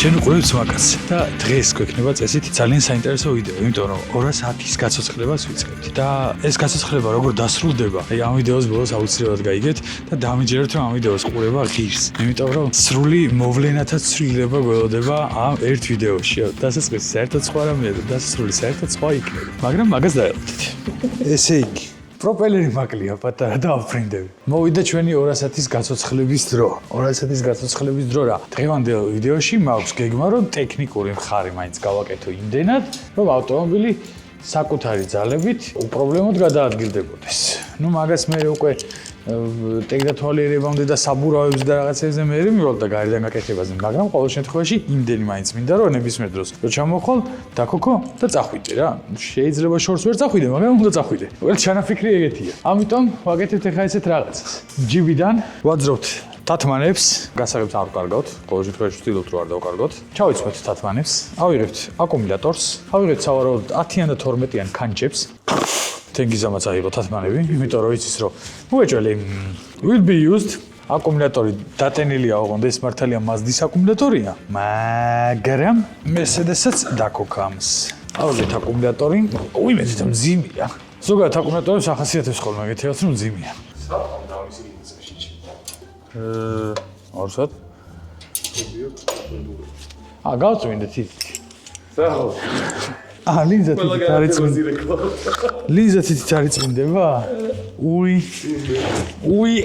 შენ უყურებთ მაგას და დღეს გვექნება წესით ძალიან საინტერესო ვიდეო, იმიტომ რომ 200-ის გაცოცხლებას ვიწყებთ და ეს გაცოცხლება როგორ დასრულდება, აი ამ ვიდეოს ბოლოს აუცილებლად გაიგეთ და დამიჯერებთ რომ ამ ვიდეოს ყურება ღირს. იმიტომ რომ სრული მოვლენათა ცვლილება გველოდება ამ ერთ ვიდეოში. დასაწყისი საერთოდ სხვა რამეა და დასასრული საერთოდ სხვა იქნება. მაგრამ მაგას დაელოდეთ. ესე იგი პროპელერი მაკლია პატარა და აფრინდები. მოვიდა ჩვენი 200-ის გაცოცხლების დრო. 200-ის გაცოცხლების დრო რა. დღევანდელ ვიდეოში მაქვს გეგმა რომ ტექნიკური მხარე მაინც გავაკეთო იმდენად, რომ ავტომობილი საკუთარი ძალებით უპრობლემოდ გადაადგილდებოდეს. ნუ მაგას მე უკვე ტექნათვალიერებამდე და საბურავებს და რაღაცებზე მე მივალ და გარედან გაკეთებაზე, მაგრამ ყოველ შემთხვევაში იმდენი მაინც მინდა რომ ნებისმიერ დროს რომ ჩამოხვალ, დაქოქო და წახვიდე რა. შეიძლება შორს ვერ წახვიდე, მაგრამ უნდა წახვიდე. უბრალოდ ჩანაფიქრი ეგეთია. ამიტომ ვაკეთებთ ახლა ესეთ რაღაცას. ჯიბიდან ვაძრობთ თათმანებს, გასაღებთ არ ვკარგავთ, ყოველ შემთხვევაში ვცდილობთ რომ არ დავკარგოთ. ჩავიცვეთ თათმანებს, ავიღებთ აკუმულატორს, ავიღებთ სავარაუდოდ 10-იან და 12-იან კანჭებს. თენგიზამაც აიღო თათმანები, იმიტომ რომ იცის რომ უეჭველი will be used აკუმულატორი დატენილია ოღონდ ეს მართალია Mazda-ის აკუმულატორია, მაგრამ Mercedes-საც დაქოქამს. ავიღეთ აკუმულატორი, უიმედით მძიმეა. ზოგადად აკუმულატორებს ახასიათებს ხოლმე ეგეთიაც რომ მძიმეა. საყავ დავისი ინცეში. ორსად? გავწმინდეთ ის. საყავ. ლინზა თითით არ იწმინდება. ლინზა თითით არ იწმინდება? უი.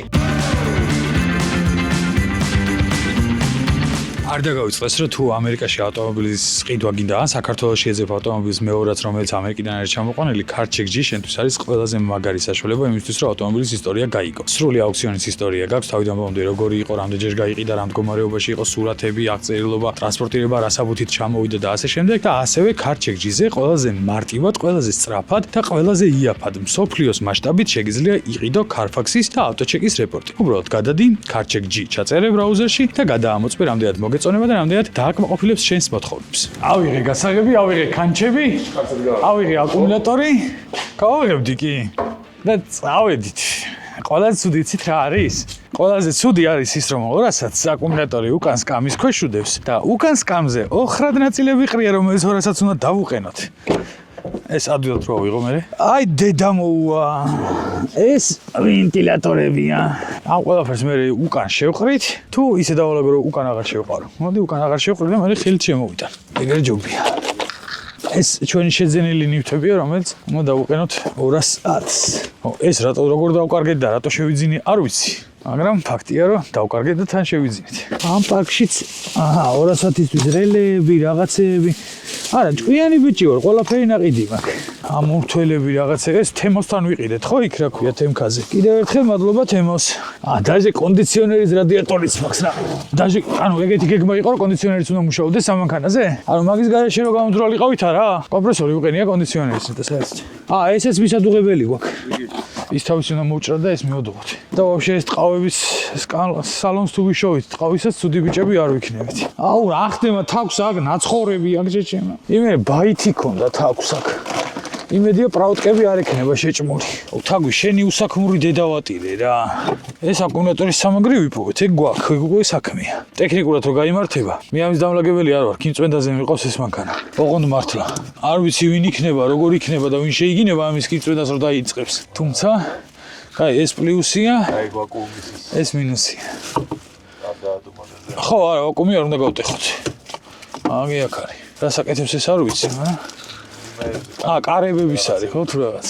არ დაგავიწყდეს რომ თუ ამერიკაში ავტომობილის ყიდვა გინდა ან საქართველოში ეძებ ავტომობილის მეორაც რომელიც ამერიკიდან არის ჩამოყვანილი CarCheck-G შენთვის არის ყველაზე მაგარი საშუალება იმისთვის რომ ავტომობილის ისტორია გაიგო. სრული აუქციონის ისტორია გაქვს თავიდან ბოლომდე როგორი იყო, რამდენჯერ გაიყიდა, რამ მდგომარეობაში იყო სურათები, აღწერილობა, ტრანსპორტირება, რა საბუთით ჩამოვიდა და ასე შემდეგ და ასევე CarCheck-G-ზე ყველაზე მარტივად, ყველაზე სწრაფად და ყველაზე იაფად მსოფლიოს მასშტაბით შეგიძლია იყიდო Carfax-ის და AutoCheck-ის რეპორტი. უბრალოდ გადადი CarCheck-G ჩაწერე ბრაუზერში და გადაამოწმე რამდენად მოგეწონება და რამდენად დააკმაყოფილებს შენს მოთხოვნებს. ავიღე გასაღები, ავიღე კანჭები, ავიღე აკუმულატორი, გავავიღებდი კი და წავედით. ყველაზე ცუდი იცით რა არის? ყველაზე ცუდი არის ის რომ 200-ს აკუმულატორი უკან სკამის ქვეშ უდევს და უკან სკამზე ოხრად ნაწილები ყრია რომელიც 200-ს უნდა დავუყენოთ. ეს ადვილად რო ავიღო მე. აი დედა მოუვა. ეს ვენტილატორებია. ამ ყველაფერს მე უკან შევყრით. თუ ისე დავალაგო რომ უკან აღარ შევყარო. მოდი უკან აღარ შევყრი და მე ხელით შემოვიტან. ეგრე ჯობია. ეს ჩვენი შეძენილი ნივთებია, რომელიც უნდა დავუყენოთ 200-ს. ეს რატო როგორ დავკარგეთ და რატო შევიძინე, არ ვიცი. მაგრამ ფაქტია რომ დავკარგეთ და თან შევიძინეთ. ამ პარკშიც 200-ისთვის რელები, რაღაცეები. არა, ჭკვიანი ბიჭი ვარ, ყველაფერი ნაყიდი მაქვს. ამ ურთველები რაღაცა ეს თემოსთან ვიყიდეთ, ხო იქ რა ქვია თემქაზე. კიდევ ერთხელ მადლობა თემოს. დაჟე კონდიციონერის რადიატორიც მაქვს რა. დაჟე, ანუ ეგეთი გეგმა იყო რომ კონდიციონერიც უნდა მუშაობდეს სამანქანაზე? ანუ მაგის გარეშე რომ გამომძვრალიყავით არა? კომპრესორი უყენია კონდიციონერის და საერთოდ. ესეც მისადუღებელი გვაქვს. ის თავის უნდა მოვჭრა და ეს მივდობოთ. და ვაფშე ეს ტყავების სალონს თუ ვიშოვით, ტყავისაც ცუდი ბიჭები არ ვიქნებით. რა ხდება თავს აქ ნაცხოვრები აქ შეჭემა. იმე ბაითი ქონდა თავს აქ. იმედია პრაუტკები არ ექნება შეჭმული. თაგვი შენი უსაქმური დედავატირე რა. ეს აკუმულატორის სამაგრი ვიპოვეთ, ეგ გვაქვს, ეგ უკვე საქმეა. ტექნიკურად რო გაიმართება, მე ამის დამლაგებელი არ ვარ, კინწვენდაზე მიყავს ეს მანქანა. ოღონდ მართლა. არ ვიცი ვინ იქნება, როგორ იქნება და ვინ შეიგინება ამის კინწვენდას რო დაიწყებს. თუმცა, ეს პლუსია, ეს მინუსია. ხო, არა, ვაკუუმი არ უნდა გავტეხოთ. აგი აქ არის. რა საკეთებს ეს არ ვიცი, მაგრამ კარებების არის ხო თუ რაღაც.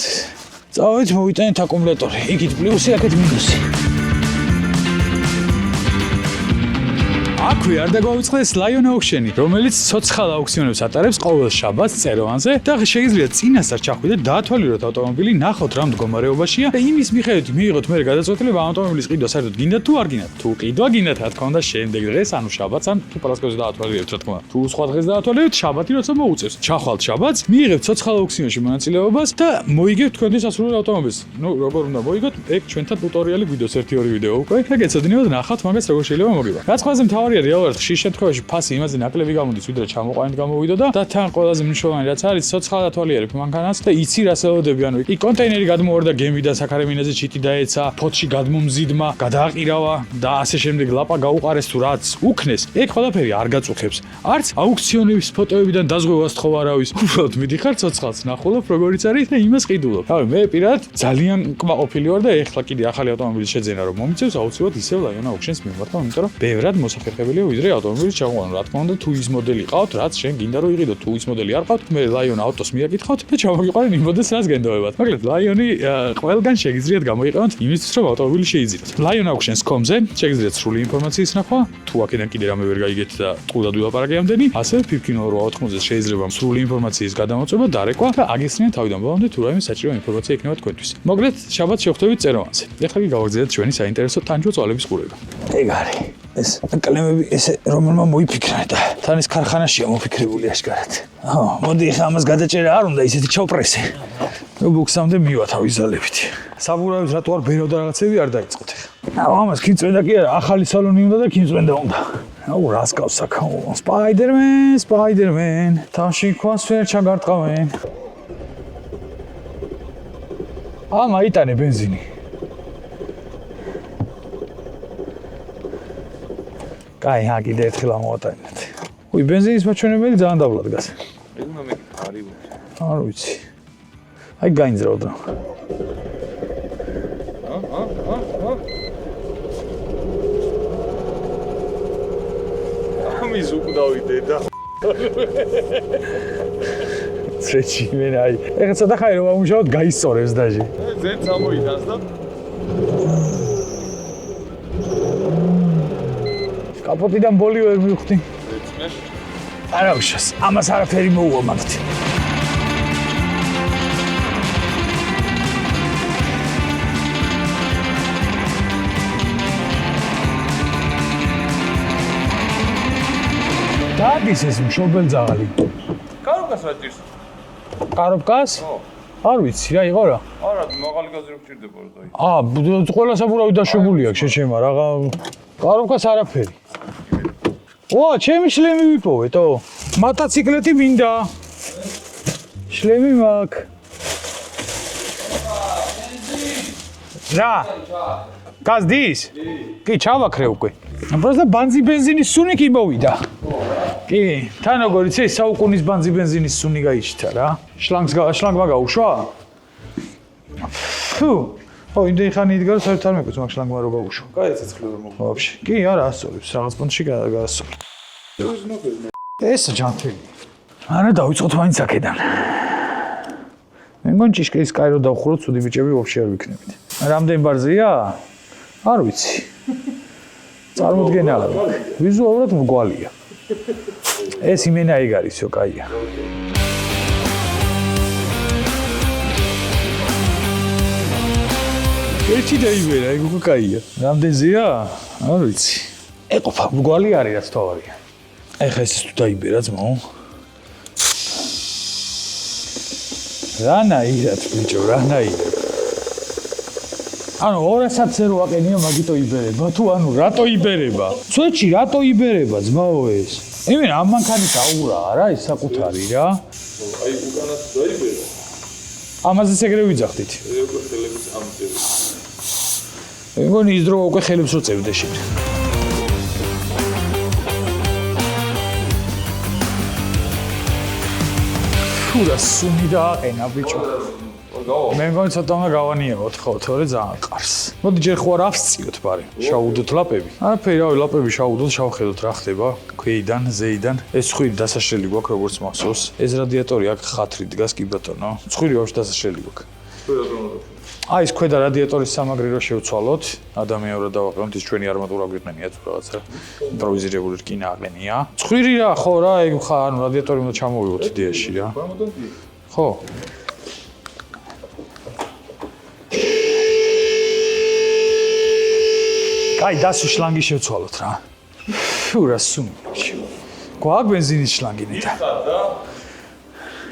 წავედით მოვიტანეთ აკუმულატორი. იქით პლუსი, აქეთ მინუსი. აქვე არ დაგვაუწყდეს Lion Auction-ი, რომელიც ცოცხალ აუქციონებს ატარებს ყოველ შაბათს წეროვანზე და შეგიძლიათ წინასწარ ჩახვიდეთ, დაათვალიეროთ ავტომობილი, ნახოთ რა მდგომარეობაშია და იმის მიხედვით მიიღოთ მე გადაწყვეტილება ავტომობილის ყიდვა საერთოდ გინდათ თუ არ გინდათ. თუ ყიდვა გინდათ, რა თქმა უნდა, შემდეგ დღეს, ანუ შაბათს, ან თუ პარასკევს დაათვალიერებთ, რა თქმა უნდა. თუ სხვა დღეს დაათვალიერებთ, შაბათი როცა მოუწევს. ჩახვალთ შაბათს, მიიღებთ ცოცხალ აუქციონში მონაწილეობას და მოიგებთ თქვენთვის ასურულ ავტომობილს. ნუ როგორ უნდა მოიგოთ? ეგ ჩვენთან ტუტორიალი გვიდოს 1-2 ვიდეო უკვე და გეცოდინებოდ ნახავთ მაგას როგორ შეიძლება მოგება. რაც ყველაზე მთავარი თავარია რეალურად ხშირ შემთხვევაში ფასი იმაზე ნაკლები გამოდის, ვიდრე ჩამოყვანით გამოვიდოდა და თან ყველაზე მნიშვნელოვანი რაც არის, ცოცხალ ათვალიერებ მანქანას და იცი რას ელოდები, ანუ იქ კონტეინერი გადმოვარდა გემი და საქარემინაზე ჩიტი დაეცა, ფოთში გადმომზიდმა, გადააყირავა და ასე შემდეგ ლაპა გაუყარეს თუ რაც უქნეს, ეგ ყველაფერი არ გაწუხებს. არც აუქციონების ფოტოებიდან დაზღვევას თხოვ არავის. უბრალოდ მიდიხარ ცოცხალს ნახულობ როგორიც არის და იმას ყიდულობ. თავი მე პირად ძალიან კმაყოფილი ვარ და ეხლა კიდე ახალი ავტომობილის შეძენა რომ მომიწევს, აუცილებლად ისევ Lion Auctions მიმართავ, იმიტომ რომ ბევრად მოსახერხებელია ვიდრე ავტომობილის ჩამოყვანა. რა თქმა უნდა, თუ ის მოდელი ყავთ, რაც შენ გინდა რომ იყიდო, თუ ის მოდელი არ ყავთ, მე Lion Autos მიაკითხავთ და ჩამოგიყვანენ იმ მოდელს, რაც გენდოებათ. მაგრამ Lion-ი ყველგან შეგიძლიათ გამოიყენოთ იმისთვის, რომ ავტომობილი შეიძინოთ. Lion-Auctions.com-ზე შეგიძლიათ სრული ინფორმაციის ნახვა, თუ აქედან კიდე რამე ვერ გაიგეთ და ყუდად ვილაპარაკე ამდენი, ასევე ფიფკინო 880-ზე შეიძლება სრული ინფორმაციის გადამოწმება, დარეკვა და აგესწრინეთ თავიდან ბოლომდე თუ რაიმე საჭირო ინფორმაცია იქნება თქვენთვის. მოგლეთ, შაბათს შევხვდებით წეროვანზე. ეხლა კი გავაგზავნეთ ჩვენი საინტერესო თანჯო წვალების ყურება. ეგ არის. ეს კლემები ესე რომელმა მოიფიქრა და თან ეს ქარხანაშია მოფიქრებული აშკარად. მოდი ახლა ამას გადაჭერა არ უნდა ისეთი ჩავპრესე. ბუქსამდე მივა თავიზალებით. საბურავით რატო არ ბერავდა რაღაცები არ დაიწყოთ ახლა. ამას ქიმწვენდა კი არა, ახალი სალონი უნდა და ქიმწვენდა უნდა. რას გავს აქ? სპაიდერმენ. თავში ქვას ვერ ჩაგარტყავენ. მაიტანე ბენზინი. კაი, კიდე ერთხელ ამოვატანეთ. ბენზინის მაჩვენებელი ძალიან დაბლა დგას. ეგ მე არის. არ ვიცი. აი გაინძრავდა. ამის უკდავიდე და წეჩი მე აი. ეხლა ცოტა ხანი რომ ამუშავოთ გაისწორებს დაჟე. ზედ წამოიდას და კაპოტიდან ბოლი ვერ მივხვდი. ეცმე. არა უშავს, ამას არაფერი მოუვა მაგით. დადის ეს მშობელძაღალი. კაროკას რა ჭირს? კარობკას? არ ვიცი რა იყო რა. არა, მაღალი გაზი რო გჭირდება და. ყველა საბურავი დაშვებული აქვს შეჩემა რაღა. კარობკას არაფერი. ჩემი შლემი ვიპოვეთო. მოტოციკლეთი მინდა. შლემი მაქვს. რა? გაზდის? კი, ჩავაქრე უკვე. просто ბენზინის სუნი კი მოვიდა. კი, თან როგორ იცი, საუკუნის ბენზინის სუნი გაიჩნდა რა. შლანგმა გაუშვა? იმდენი ხანი იდგა რომ საერთოდ არ მეკუც მაგ შლანგმა რო გაუშვა. კაი, ცეცხლი ვერ მოგვა. ვაფშე. კი, არა, ასწორებს, რაღაც პონტში გაასწორებს. ეს ჯანთელი. არა, დავიწყოთ მაინც აქედან. მე მგონი ჭიშკრის კაი რო დავხუროთ, ცუდი ბიჭები ვაფშე არ ვიქნებით. რამდენი ბარზია? არ ვიცი. წარმოდგენა არ აქვს. ვიზუალურად მრგვალია. ეს იმენა ეგ არისო, კაია. ერთი დაიბერა, ეგ უკვე კაია. რამდენზეა? არ ვიცი. ეყოფა მრგვალი არის რაც თავარია. ეხლა ეს თუ დაიბერა ძმაო. რანაირად ბიჭო, რანაირად. ანუ 200-ზე რო აყენია მაგიტო იბერება თუ ანუ რატო იბერება? წვეჩი რატო იბერება ძმაო ეს? იმენ ამ მანქანის აურა არა ეს საკუთარი რა. აი უკანას დაიბერა. ამაზეც ეგრე ვიძახდით. უკვე ხელებს ამწევს. მე მგონი ის დრო უკვე ხელებს რო წევდე შენ. ფუ რა სუნი დააყენა ბიჭო. მე მგონი ცოტა უნდა გავანიებოთ ხო, თორე ძალიან ყარს. მოდი ჯერ ხო არ ავსწიოთ ბარი. შაუდოთ ლაპები. არაფერი, რავი, ლაპები შაუდოთ, შავხედოთ რა ხდება. ქვეიდან, ზეიდან. ეს ხვირი დასაშლელი გვაქვს როგორც მახსოვს. ეს რადიატორი აქ ხათრი დგას კი ბატონო. ხვირი ვაფშე დასაშლელი გვაქვს. აი ეს ქვედა რადიატორის სამაგრი რო შევცვალოთ, ადამიანურად დავაყენოთ, ის ჩვენი არმატურა გვიყენიათ რაღაცა. იმპროვიზირებული რკინა აყენია. ხვირი რა ხო რა, ეგ ხა ანუ რადიატორი უნდა ჩამოვიღოთ იდეაში რა. ხო. კაი, დასვი შლანგი შევცვალოთ რა. ფუ რა სუნი. გვაქვს ბენზინის შლანგი ნეტა. და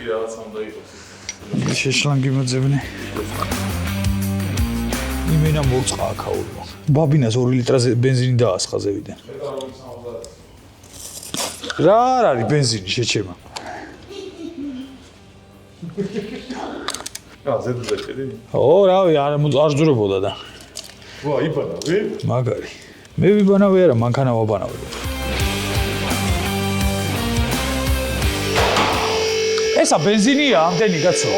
რაღაც უნდა იყოს. შეშლანგი მოძებნე. იმენა მოწყა აქაულო. ბაბინას 2 ლიტრაზე ბენზინი დაასხა ზევიდან. რა არ არის ბენზინი შეჩემა. ზედ დაჭერი. ო, რავი, არ ზურებოდა და. ვა, იბანავი? მაგარი. მე ვიბანავი არა, მანქანა ვაბანავი. ესა ბენზინია ამდენი კაცო.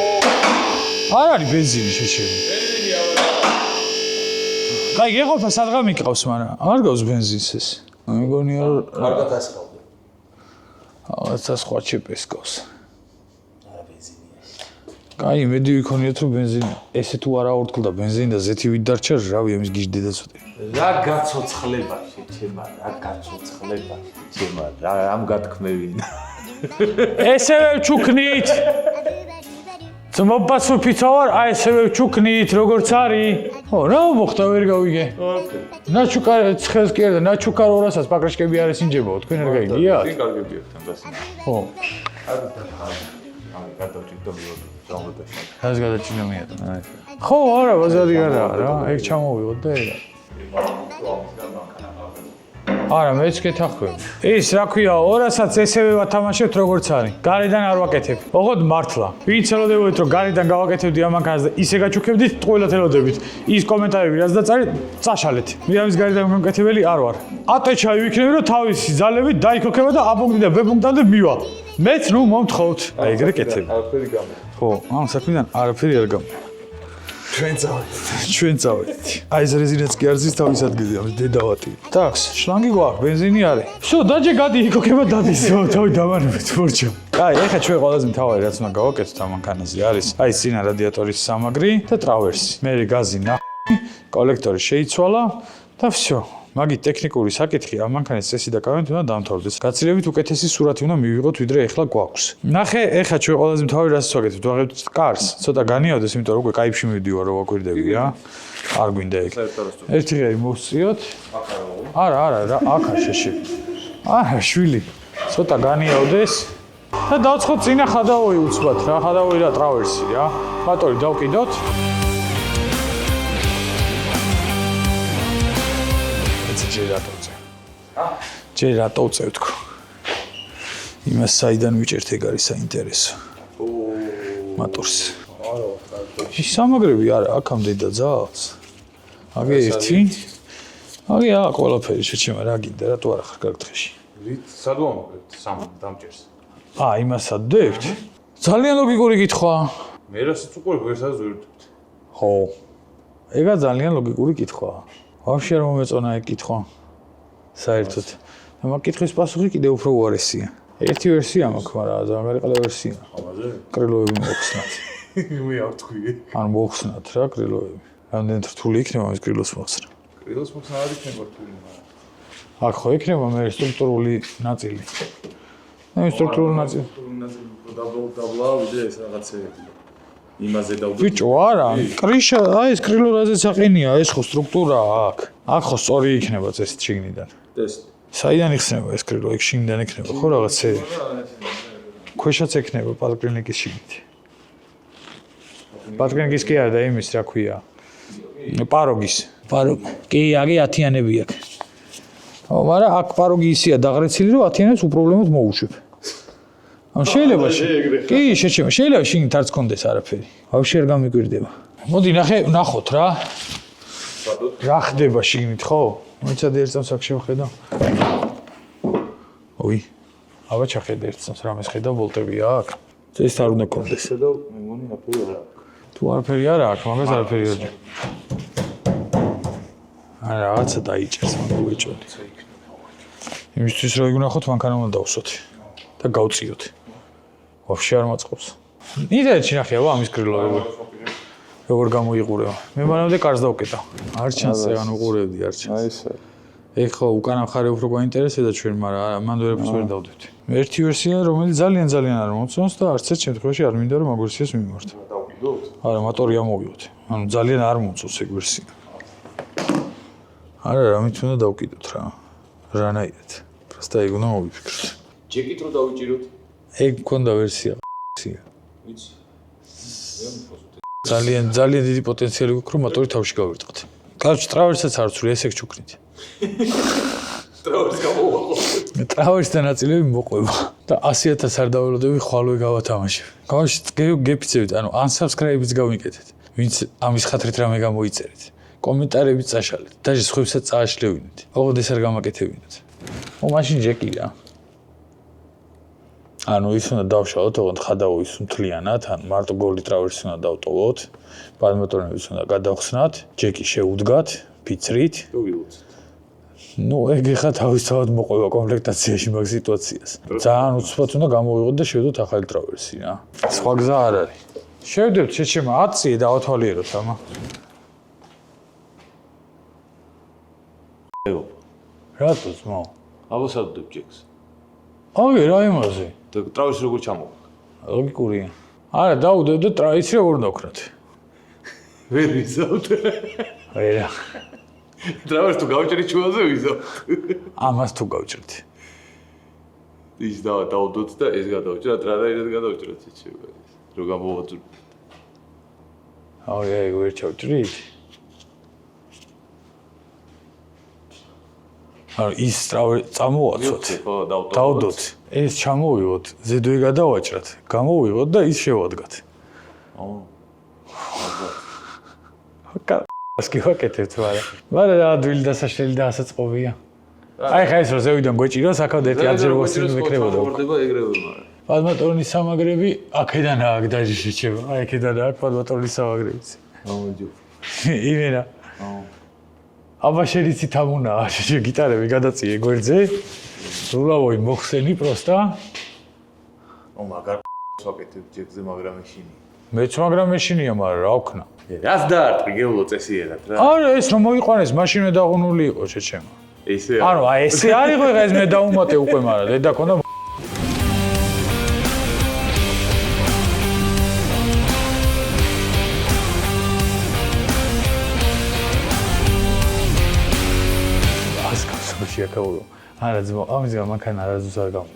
არ არის ბენზინი შეჩემი. ბენზინია არა. კაი, ეყოფა სადღა მიყავს, მაგრამ არ გავს ბენზინს ეს. მეგონია რომ კარგად ასხავდა. რაღაცა სხვა ჩიპეს გავს. არა ბენზინია. კაი, მედი ვიქონიათ რომ ბენზინი. ესე თუ არა ორთქლდა ბენზინი და ზეთი ვიდარჩა, რავი, ამის გიждდედა ცოტა. რა გაცოცხლება შეჩემა, რა გაცოცხლება შეჩემა, რა ამ გათქმევინა. ესევე ვჩუქნით. ძმობას ვფიცავარ, აი ესევე ვჩუქნით, როგორც არის. ო, რა მოხდა ვერ გავიგე. ნაჩუკა ცხელს კი არა და ნაჩუკა 200-ას პაკრაშკები არის ინჯებაო, თქვენ არ გაიგია? კი კარგები აქვს თან დასი. ხო. აი გადავჭიდო მიოდ ժամოდაში. რას გადაჭინა მეატა? ხო, არა, ბაზარი არაა რა, ეგ ჩამოვიღოთ და ეგ. არა, მეც გეთახვევი. ის რა ქვია, 200-საც ესევე ვათამაშებთ როგორც არის. გარედან არ ვაკეთებ. ოღონდ მართლა. ვინც ელოდებოდით რომ გარედან გავაკეთებდი ამ მანქანას და ისე გაჩუქებდით, ტყუილად ელოდებით. ის კომენტარები რაც დაწერეთ, წაშალეთ. მე ამის გარედან მომკეთებელი არ ვარ. ატეჩავი ვიქნები რომ თავისი ძალებით დაიქოქება და აპუნქტი და ბ-პუნქტამდე მივა. მეც ნუ მომთხოვთ. აი ეგრე კეთებ. არაფერი გამო. ხო, ამ საქმიდან არაფერი არ გამა. ჩვენ წავედით. აი ეს რეზინაც კი არის თავის ადგილზე, ამის დედავატი. ტაქს, შლანგი გვაქვს, ბენზინი არის. всё, დაჯე გადი იქოქება დადის, თავი დამარებით მორჩა. აი, ეხლა ჩვენ ყველაზე მთავარი რაც უნდა გავაკეთოთ ამ მანქანაზე არის, აი წინა რადიატორის სამაგრი და ტრავერსი. მე გაზი ნახი, კოლექტორი შეიცვალა და всё. მაგით ტექნიკური საკითხი ამ მანქანის წესი და კავენით უნდა დამთავრდეს. გაცილებით უკეთესი სურათი უნდა მივიღოთ, ვიდრე ეხლა გვაქვს. ნახე, ეხლა ჩვენ ყველაზე მთავარი რაც ვაკეთებთ, ვაღებთ კარს, ცოტა განიავდეს, იმიტომ რომ უკვე კაიფში მივდივარ, რომ ვაკვირდები რა. არ გვინდა ეგ. ერთი ღერი მოვწიოთ. არა, რა, აქა შეშე. არა, შვილი. ცოტა განიავდეს და დავცხოთ წინა ხადავოი უცბად რა, ხადავოი რა ტრავერსი რა. ბატორი დავკიდოთ. ჯერ რატო უწევ თქო. იმას საიდან ვიჭერთ ეგ არის საინტერესო. მატორს. ის სამაგრები არა, აქამდე და ძალს. აგე ერთი. აგე აა ყველაფერი შეჩემა რა გინდა, რატო არა ხარ გაგთხეში. რით სად ვამოყრებთ სამ დამჭერს? იმას ადდებთ. ძალიან ლოგიკური კითხვა. მე რასაც უყურებ ვერსას ვერდობთ. ხო. ეგა ძალიან ლოგიკური კითხვაა. ვაფშე არ მომეწონა ეგ კითხვა. საერთოდ. და მაგ კითხვის პასუხი კიდევ უფრო უარესია. ერთი ვერსია მაქვს, მაგრამ ზამერყადა ვერსია. ამაზე? კრილოები მოხსნათ. მე არ თქვი. ან მოხსნათ რა კრილოები. რამდენად რთული იქნება ამის კრილოს მოხსნა. კრილოს მოხსნა არ იქნება რთული, მაგრამ აქ ხო იქნება მე სტრუქტურული ნაწილი. მე სტრუქტურული ნაწილი. დაბლა ვიდრე ეს რაღაცეები. იმაზე დავდო. ბიჭო, არა, კრიშა, აი ეს კრილო რაზეც აყენია, ეს ხო სტრუქტურაა აქ. აქ ხო სწორი იქნება წესით შიგნიდან. ტესტი. საიდან იხსნება ეს კრილო? იქ შიგნიდან იქნება ხო რაღაცები? ქვეშაც ექნება პატრკრინიკის შიგნით. პატრკრინიკის კი არა და იმის რა ქვია? პაროგის. კი, აგი 10-იანები აქ. ო, მაგრამ აქ პაროგი ისია დაღრეცილი, რომ 10-იანებს უპრობლემოდ მოუშვებ. ან შეიძლება კი, შეჩემა, შეიძლება შიგნით არც კონდეს არაფერი. ვაფშე არ გამიკვირდება. მოდი ნახოთ რა. რა ხდება შიგნით, ხო? მოიცადე ერთ წამს აქ შევხედა. ой, აბა ჩახედა ერთ წამს რამეს ხედა ვოლტებია აქ. ეს არ უნდა კონდეს. და მე მგონი აფერი არა აქვს. თუ არაფერი არა აქვს, მაგას არაფერი არ ჯერ. არა, რაღაცა დაიჭერს მაგ უეჭოდი. იმისთვის რომ იგნახოთ, მანქანა უნდა დავსვათ და გავწიოთ. ვაფშე არ მაწყობს. ინტერნეტში ნახე, აბა ამის კრილოები. როგორ გამოიყურება. მე მანამდე კარს დავკეტა. არ ჩანს ეგ უყურებდი, არ ჩანს. აი ესე. ეგ ხო უკანა მხარე უფრო გვაინტერესებდა ჩვენ, მაგრამ მანდ ვერაფერს ვერ დავდივთ. ერთი ვერსია, რომელიც ძალიან არ მომწონს და არც ერთ შემთხვევაში არ მინდა რომ მაგ ვერსიას მიმართ. დავყიდოთ? არა, მოტორი ამოვიოთ. ანუ ძალიან არ მომწონს ეგ ვერსია. არა, რამით უნდა დავკიდოთ რა. რანაირად. პროსტა ეგ უნდა მოვიფიქროთ. ჯეკით რო დავიჭიროთ? ეგ მქონდა ვერსია. ვიცი. ძალიან დიდი პოტენციალი გვაქვს რომ მოტორი თავში გავირტყოთ. კარჩ ტრავერსსაც არ ვცვლი, ესე ჩუქნით. ტრავერს გამოვაყო. ტრავერსთან ნაწილები მოყვება და 100,000 არ დაველოდები ხვალვე გავათამაშებ. გავაშით გეფიცებით, ანუ unsubscribe-იც გავიკეთეთ. ვინც ამის ხათრით რამე გამოიწერეთ. კომენტარები წაშალეთ. დაჟე სხვებსაც წააშლევინეთ. ოღონდ ეს არ გამაკეთებინოთ. მაშინ ჯეკი რა. ანუ ის უნდა დავშალოთ, ოღონდ ხადაო ის მთლიანად, ანუ მარტო გოლი ტრავერსი უნდა დავტოვოთ. ბადმინტონების უნდა გადავხსნათ, ჯეკი შეუდგათ ფიცრით. ნუ ეგ ხა თავისთავად მოყვება კომპლექტაციაში მაგ სიტუაციას. ძალიან უცბად უნდა გამოვიღოთ და შევდოთ ახალი ტრავერსი რა. სხვა გზა არ არის. შევდებთ შეჩემა 10 დავათვალიეროთ ამა. რატო ძმაო? აბასადებ ჯეკს. აი რა იმაზე? ტრავერსი როგორ ჩამოვა? ლოგიკურია. არა დაუდევ და ტრაიცი როგორ დავქნათ? ვერ ვიზავთ. აი რა. ტრავერსი თუ გავჭერი ჩუაზე ვიზავთ. ამას თუ გავჭრით. ის დავდოთ და ეს გადავჭრათ, რა და ეს გადავჭრათ შეჩება. რო გამოვაძვრ. აი ვერ ჩავჭრით. არა ის წამოვაცოთ. დავდოთ. ეს ჩამოვიღოთ, ზედვე გადავაჭრათ, გამოვიღოთ და ის შევადგათ. ასკი ვაკეთებთ, მაგრამ რა ადვილი დასაშლელი და ასაწყობია. აი ხა ეს რო ზევიდან გვეჭიროს, აქავ ერთი აძერ ვასილი მეკრებოდა. ხორდება ეგრევე მაგრამ. ბადმინტონის სამაგრები აქედან აქ დაჟე შეჩება. აი აქედან აქ ბადმინტონის სამაგრებიც. ამოჯო. იმენა. აბა შერიცი თამუნაა, შე გიტარები გადაწიე გვერდზე. სულავოი მოხსენი პროსტა. მაგარ ვაკეთებ ჯეკზე, მაგრამ ეშინი. მეც მაგრამ ეშინია, მაგრამ რა ვქნა. რას დაარტყი გეულო წესიერად რა. არა ეს რომ მოიყვანეს, მაშინვე დაღუნული იყო შეჩემა. ესე ანუ აი ესე არ იყო ეს მე დაუმატე უკვე, მაგრამ დედა ქონდა შეაკავო. არა ძმო, ამის გამო მანქანა არასდროს არ გამო.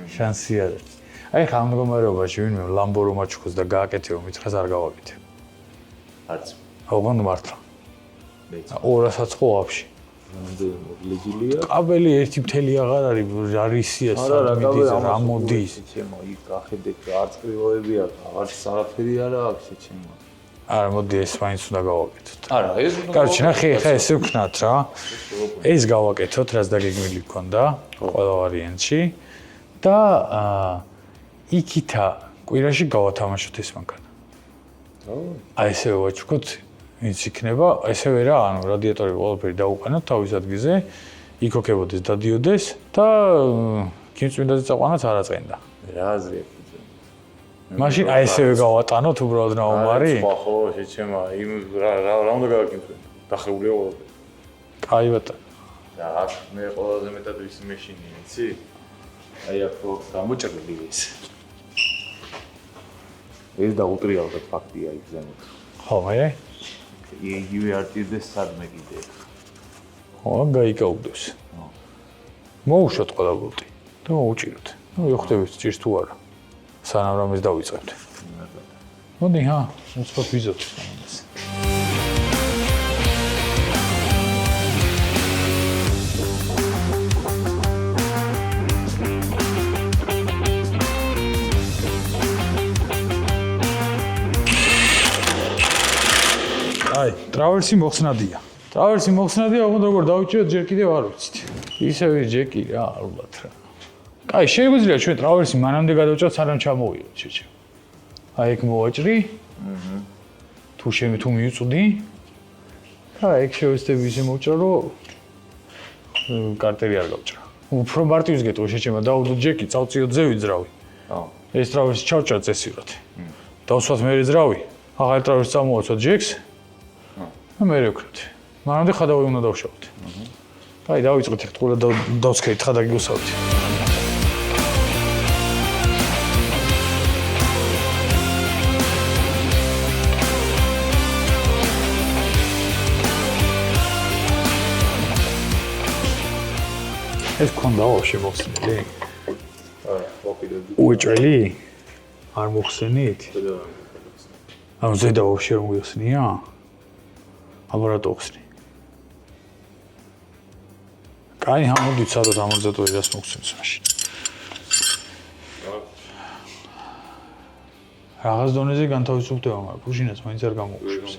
შანსი არ არის. აი ხა ამ მდგომარეობაში ვინმე ლამბო რომ აჩუქოს და გააკეთეო, მითხრას არ გავაკეთე. არც. ოღონდ მართლა. 200-აც ხო ვაფშე. ლეგილია. კაბელი 1.5 აღარ არის, არისია სამიდის რა მოდის. შეჩემო, იქ გახედე, არც კრივოები აქვს, არც არაფერი არა აქვს შეჩემო. არა, მოდი ეს მაინც უნდა გავაკეთოთ. არა, ეს კაროჩი, ნახე, ხა ესე ვქნათ რა. ეს გავაკეთოთ, რაც დაგეგმილი გქონდა ყველა ვარიანტში და იქითა კვირაში გავათამაშოთ ეს მანქანა. აი ესე ვაჩუქოთ, ის იქნება, ესევე რა, ანუ რადიატორები ყველაფერი დაუყენოთ თავის ადგილზე, იქოქებოდეს, დადიოდეს და ქიმწმინდაზე წაყვანაც არ აწყენდა. რა აზრი აქვს? მაშინ აი ესევე გავატანოთ უბრალოდ ნაუმარი. სხვა ხო შეჩემა, იმ რა უნდა გავაკეთოთ? დახეულია ყველაფერი. კაი ბატონო. და აქ მე ყველაზე მეტად ვის მეშინი, იცი? აი აქ ხო გამოჭრილი ის. ეს და უტრიალდა ფაქტია იქ ზემოთ. ხო, მე? იგივე არტიზდეს სადმე კიდე. ხო, გაიკავდეს. მოუშვათ ყველა ბოლტი და მოუჭიროთ. ნუ ვიხდებით ჭირს თუ არა. სანამ რამეს დავიწყებთ. მოდი, ჰა, უცბად ვიზოთ ამას. აი, ტრავერსი მოხსნადია. ტრავერსი მოხსნადია, ოღონდ როგორ დავიჭიროთ ჯერ კიდევ არ ვიცით. ისევე ჯეკი რა, ალბათ რა. კაი, შეგვიძლია ჩვენ ტრავერსი მანამდე გადავჭრათ, სანამ ჩამოვიღოთ შეჩემ. აი ეგ მოვაჭრი. თუ მივწვდი. და ეგ შევეცდები ისე მოვჭრა, რომ კარტერი არ გავჭრა. უფრო მარტივს გეტყვი შეჩემა, დავუდოთ ჯეკი, წავწიოთ ზევი ძრავი. ეს ტრავერსი ჩავჭრა წესიურად. დავსვათ მერე ძრავი. ახალი ტრავერსი წამოვაცოთ ჯეკს. და მერე ვქნათ. მანამდე ხადავი უნდა დავშალოთ. აი, დავიწყეთ ეგ ყველა დავსქერით ხადაგი გუსავთ. ეს ქონდა ვაფშე მოხსნილი? არა, ვაფიდე. უეჭველი? არ მოხსენით? ანუ ზედა ვაფშე რომ გიხსნია? აბა რატო ხსნი? კაი, ამოდით სადოთ ამოძატოი რას მოგცემს მაშინ. რაღაც დონეზე განთავისუფლდება, მაგრამ პრუჟინას მაინც არ გამოუშვებს.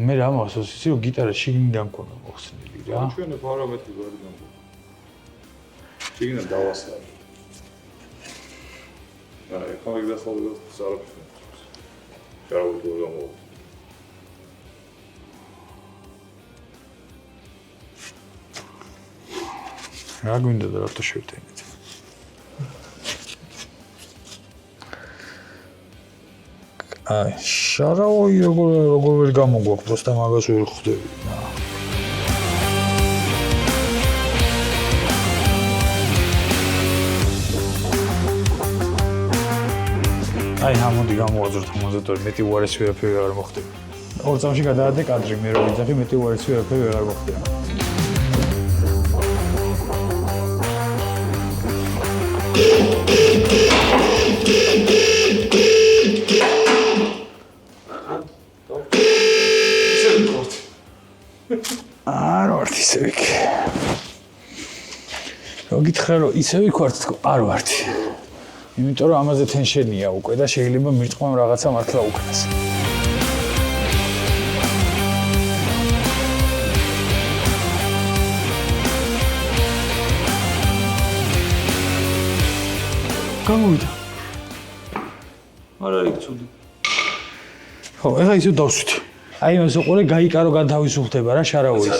მე რა მახსოვს იცი რომ გიტარა შიგნიდან მქონდა მოხსნილი რა. ჩვენ პარამეტრი ვარ გამო. შიგნიდან დავასწავლე. აი, ხომ იქ დასავლე სარაფი. გაუძლო გამო. რა გვინდა და რატო შევტენით? აი, შარავი როგორ ვერ გამოგვაქვს, просто მაგას ვერ ხვდები. აი, ამოდი გამოვაძროთ ამოზატორი, მეტი უარესი ვერაფერი აღარ მოხდება. ორ წამში გადაადე კადრი, მე რო ვიძახი, მეტი უარესი ვერაფერი აღარ მოხდება. არ ვართ ისე ვიქ. რო გითხრა რომ ისე ვიქ ვართ, თქო, არ ვართ. იმიტომ რომ ამაზე თენშენია უკვე და შეიძლება მირწყმამ რაღაცა მართლა უკრას. გამოვიდა. არ არის ცუდი. ხო, ეხლა ისე დავსვით. აი მას უყურე გაიკარო განთავისუფლდება რა შარავის.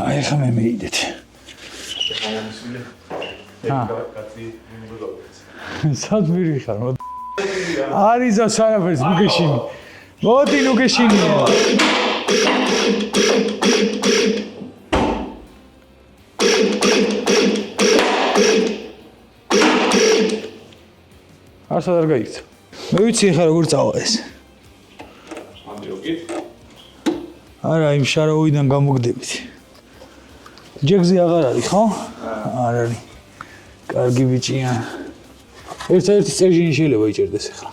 აი ხა მე მეიდეთ. სად მივიხარ? არის ასარაფერს ნუგეშინი. მოდი ნუგეშინია. არასად არ გაიქცა. მე ვიცი ახლა როგორ წავა ეს. ანდიოკით? არა, იმ შარავიდან გამოგდებით. ჯეგზი აღარ არის, ხო? არ არის. კარგი ბიჭია. ერთ-ერთი წეჟინი შეიძლება იჭერდეს ახლა.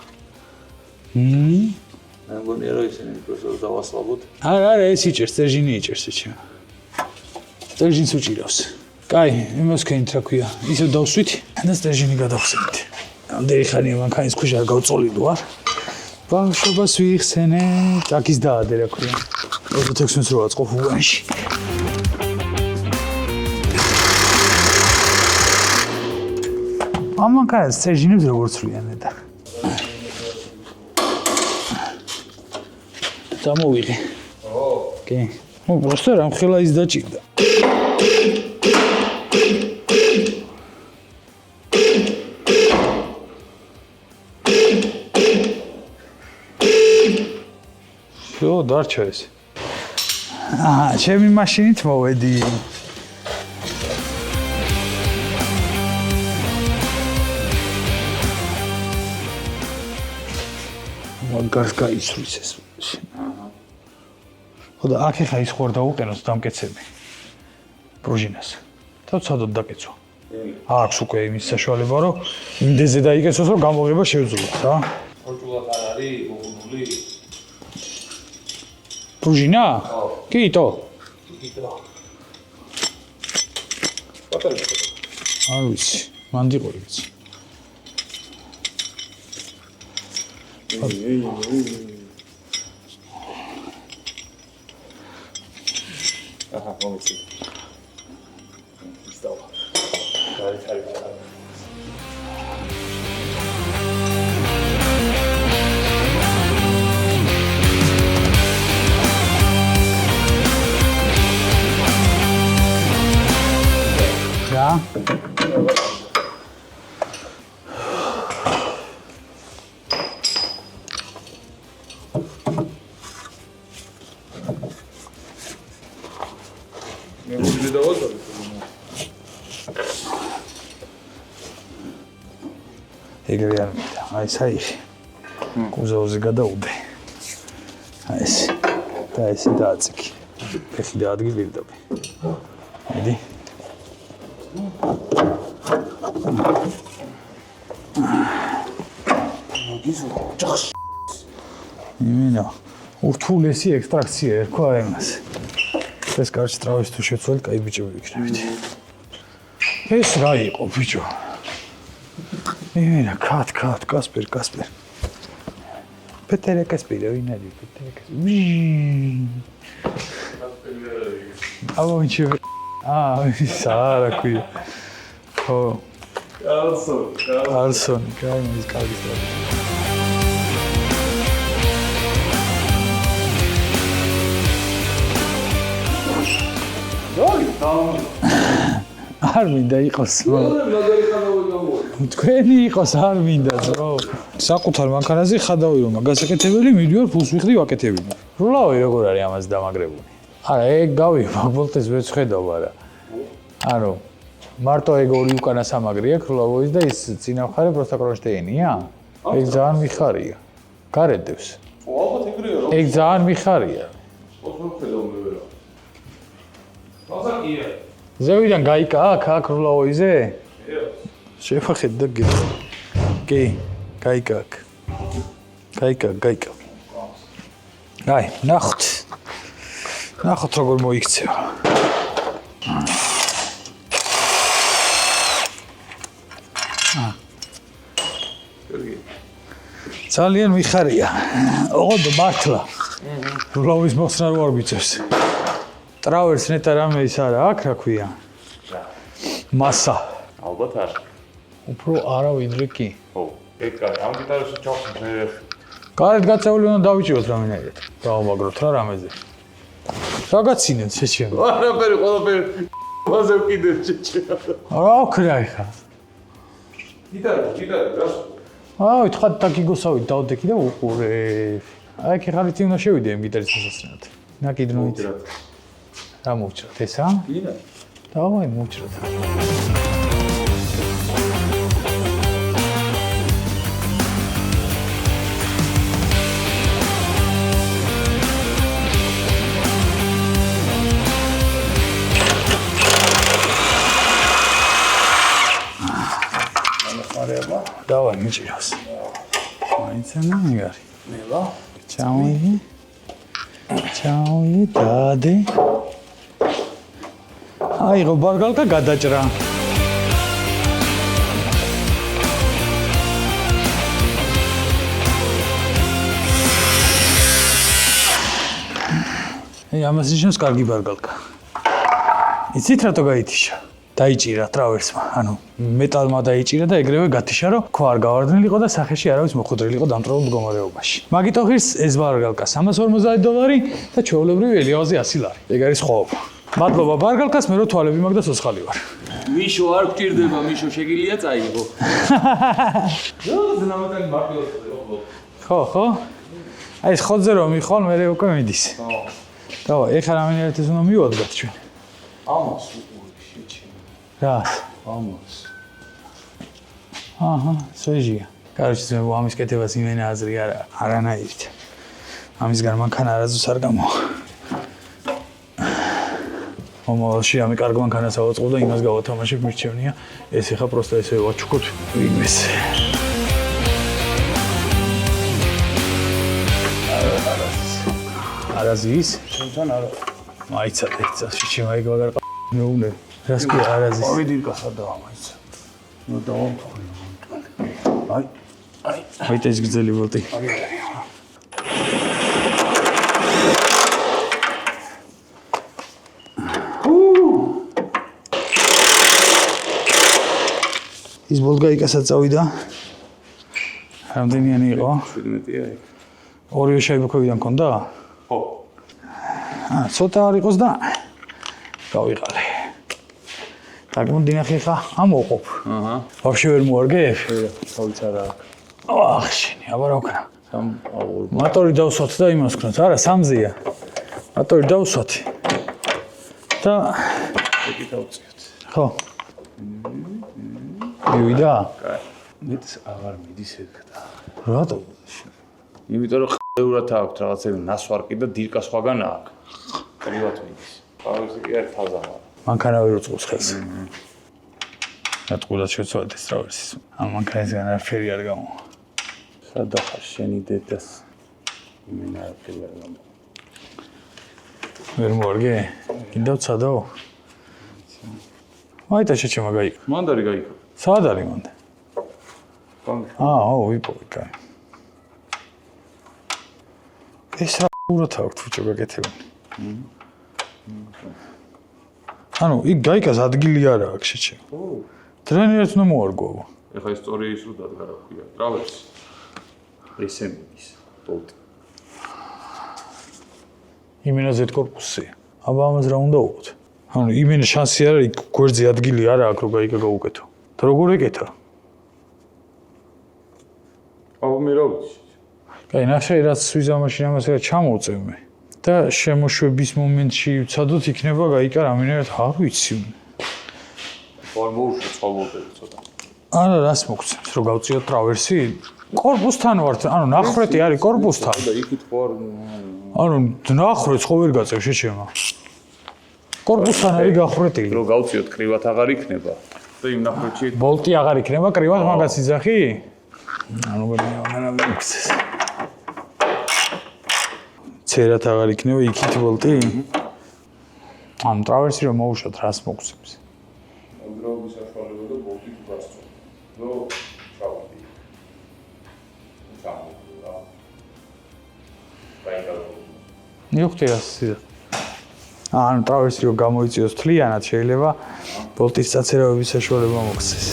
მე მგონია რომ ისინი პროფესორ დავასწავლოთ. არა, ეს იჭერს, წეჟინი იჭერს ეჩა. წეჟინს უჭირავს. კაი, იმას ქენით რა ქვია. ისე დავსვით და წეჟინი გადავხსენით. ამდენი ხანია მანქანის ქვეშ არ გავწოლილი ვარ. ბავშვობას ვიხსენე, აკის დაადე რა ქვია. 26 როა წყობ უგანში. მანქანას წეჟინებს როგორ ცვლიანე და. წამოვიღე. ო, კი. ნუ просто რამხელა ის დაჭირდა. всё, დარჩა ეს. ჩემი მაშინით მოვედი. მაგას გაიცვლის ეს. ხო და აქ ხა ის ხوار დაუყენოს დამკეცები. პრუჟინას. და ცადოთ დაკეცვა. აქვს უკვე იმის საშუალება, რომ იმდეზე დაიკეცოს, რომ გამოღება შევძლოთ, რა. ხოჭულად არ არის მოგუნული? პრუჟინა? კიტო. პატარა. არ ვიცი, მანდიყური ვიცი. აჰა, მომიცი. ისტავა. არის. რა? მე მოვიდე დავაწყობ. ეგრე არ მინდა. აი საიხი. კუზოვზე გადაუდე. აი ეს. და ესე დააწიკი. ფეხი დაადგი პირდაპირ. მიდი. იმენა ურთულესი ექსტრაქცია ერქვა იმას. ეს კარჩი ტრავის თუ შეცვალ, კაი ბიჭები იქნებით. ეს რა იყო ბიჭო? იმენა კატ კასპერ. პეტერე კასპერი ვინ არის პეტერე კასპერი? ავონჩი სარა ქვი. ხო. Carlson, კაი ის კარგი სტრაფი. არ მინდა იყოს. თქვენი იყოს არ მინდა ძრო. საკუთარ მანქანაზე ხადავი რომ გასაკეთებელი მიდივარ ფულს ვიხდი ვაკეთებინე. რულავი როგორ არის ამას დამაგრებული? არა ეგ გავი მაგბოლტეს ვერ ხედავ არა. ანუ მარტო ეგ ორი უკანა სამაგრი აქვს რულავოის და ის წინა მხარე პროსტა კრონშტეინია? ეგ ძალიან მიხარია. გარედევს. ხო ალბათ ეგრეა რა. ეგ ძალიან მიხარია. ხო ხედავ მე ვერა. ასაკია. ზევიდან გაიკა აქ რულავოიზე? შევახეთ და გეტყვი. კი, გაიკა აქ. გაიკა. აი, ნახოთ. ნახოთ როგორ მოიქცევა. ძალიან მიხარია. ოღონდ მართლა. რულავის მოსნა რო არ გვიწევს. ტრავერს ნეტა რამე ის არა აქ რა ქვია? მასა. ალბათ არ. უფრო არა ვიდრე კი. ხო. ეგ კარი, ამ გიტარას ჩავხს მე. გარეთ გაწეული უნდა დავიჭიროთ რამენაირად. დავამაგროთ რა რამეზე. რაგაცინეთ შეჩემ. არაფერი ყველაფერი მასე კიდე შეჩემ. რა ვქრა ხა? გიტარა რა? აი, თხა დაგიგოსავით დავდექი და უყურე. აი, ხალითი უნდა შევიდე იმ გიტარის მოსასწრად. ნაკიდნობით. რა მოვჭრათ ესა? ინა. დავაი მოვჭრათ. დავაი მიჭირავს. მაინც ამიგარი. მელა. ჩაუი დადე. აიღო ბარგალკა გადაჭრა. ამას ნიშნავს კარგი ბარგალკა. იცით რატო გაითიშა? დაიჭირა ტრავერსმა, ანუ მეტალმა დაიჭირა და ეგრევე გათიშა, რომ ქვა არ გავარდნილიყო და სახეში არავის მოხვედრილიყო დამტრეულ მდგომარეობაში. მაგით ოღირს ეს ბარგალკა $350 და ჩვეულებრივი ელიავაზე $100. ეგ არის ხოვობა. მადლობა ბარგალკას, მე რო თვალები მაგ და სოცხალი ვარ. მიშო არ გჭირდება, მიშო შეგილია წაიღო. ზნამატანი მარტივად ხო. აი ეს ხოძე რომ მიხვალ, მე უკვე მიდის. ხო. დავა, ეხლა რამენერად ეს უნდა მივადგათ ჩვენ. ამას უყური შეჩემ. რას? ამას. აჰა, სვეჟია. კაროჩე, მე ამის კეთებას იმენა აზრი არა, არანაირით. ამისგან მანქანა არასდროს არ გამოვა. მომავალში ამი კარგ მანქანას ავაწყობ და იმას გავათამაშებ მირჩევნია. ეს ეხა პროსტა ესე ვაჩუქოთ ვინმეს. არაზის? შენთან არა. მაიცადე, წასში მაიგ ვაგარ მეუნე. რას კი არაზის? ორი დილკა სადაა მაიცა. ნუ დავამხო. აი ეს გძელი ვოლტი. ის ბოლგაიკასაც წავიდა. რამდენიანი იყო? 17-ია იქ. ორივე შაიბოქოვიდან მქონდა? ხო. ცოტა არ იყოს და გავიყარე. დაგმონდინახი ხა ამოყოფ. აჰა. ვაფშე ვერ მოარგებ? თავიც არა აქვს. ახშინი, აბა რა ვქნა? სამ აურ. მატორი დავსვათ და იმას ვქნათ. არა, 3-ზეა. მატორი დავსვათ. და ეგ დავწიოთ. ხო. მივიდა? კაი. მეც აღარ მიდის ეგ და. რატო? იმიტომ რომ ხეურად აქვს რაღაცები ნასვარკი და დილკა სხვაგან აქვს. პრივატ მიდის. თავისი კი არ თაზა მაგრამ. მანქანა ვერ უწყობს ხელს. რატყულად შეცვალდეს ტრავერსის. ამანქანისგან არაფერი არ გამოვა. სადა ხარ შენი დედას? იმენ არაფერი არ გამოვა. ვერ მოვარგე? კიდევ ცადაო? მაიტა შეჩემა გაიგო. მანდარი გაიგო. სად არის მანდ? ვიპოვე, კაი. ეს რა ურათ აქვს ბიჭო გაკეთებული. ანუ იქ გაიგას ადგილი არა აქვს შეჩემა. ტრენერს უნდა მოარგო. ეხლა ისტორია ის რო დადგარა ხია. ტრავერსი. ესემის ბოლტი. იმენაზე კორპუსი. აბა ამას რა უნდა უყოთ? ანუ იმენ შანსი არა იქ გვერდზე ადგილი არა აქვს რომ გაიგა გაუკეთო. და როგორ ეკეთა? მე რა ვიცი. კაი, ნახე რაც სვიზა მაშინამაზე ჩამოვწევ მე. და შემოშვების მომენტში ვცადოთ იქნება გაიკა რამენერად არ ვიცი. არ მოუშვა წყალმოვარდნები ცოტა. არა, რას მოგცემს, რომ გავწიოთ ტრავერსი? კორპუსთან ვართ, ანუ ნახრეთი არის კორპუსთან. და იქით ხო არ ანუ ნახრეთს ხო ვერ გაწევ შეჩემა. კორპუსთან არის გახრეტილი. რო გავწიოთ კრივად აღარ იქნება. და იმ ნახრეთში ბოლტი აღარ იქნება კრივად მაგას იძახი? ანუ მერე მიქცეს. ცერად აღარ იქნება იქით ბოლტი? ანუ ტრავერსი რომ მოუშვათ რას მოგცემს? დროების საშუალება და ბოლტით გასწრო. ნუ ჩავდი. ჩამოვიდა. გაიგავ. მიხვდი ასე. ანუ ტრავერსი რომ გამოიწიოს თლიანად შეიძლება ბოლტის წაცერავების საშუალება მოგცეს.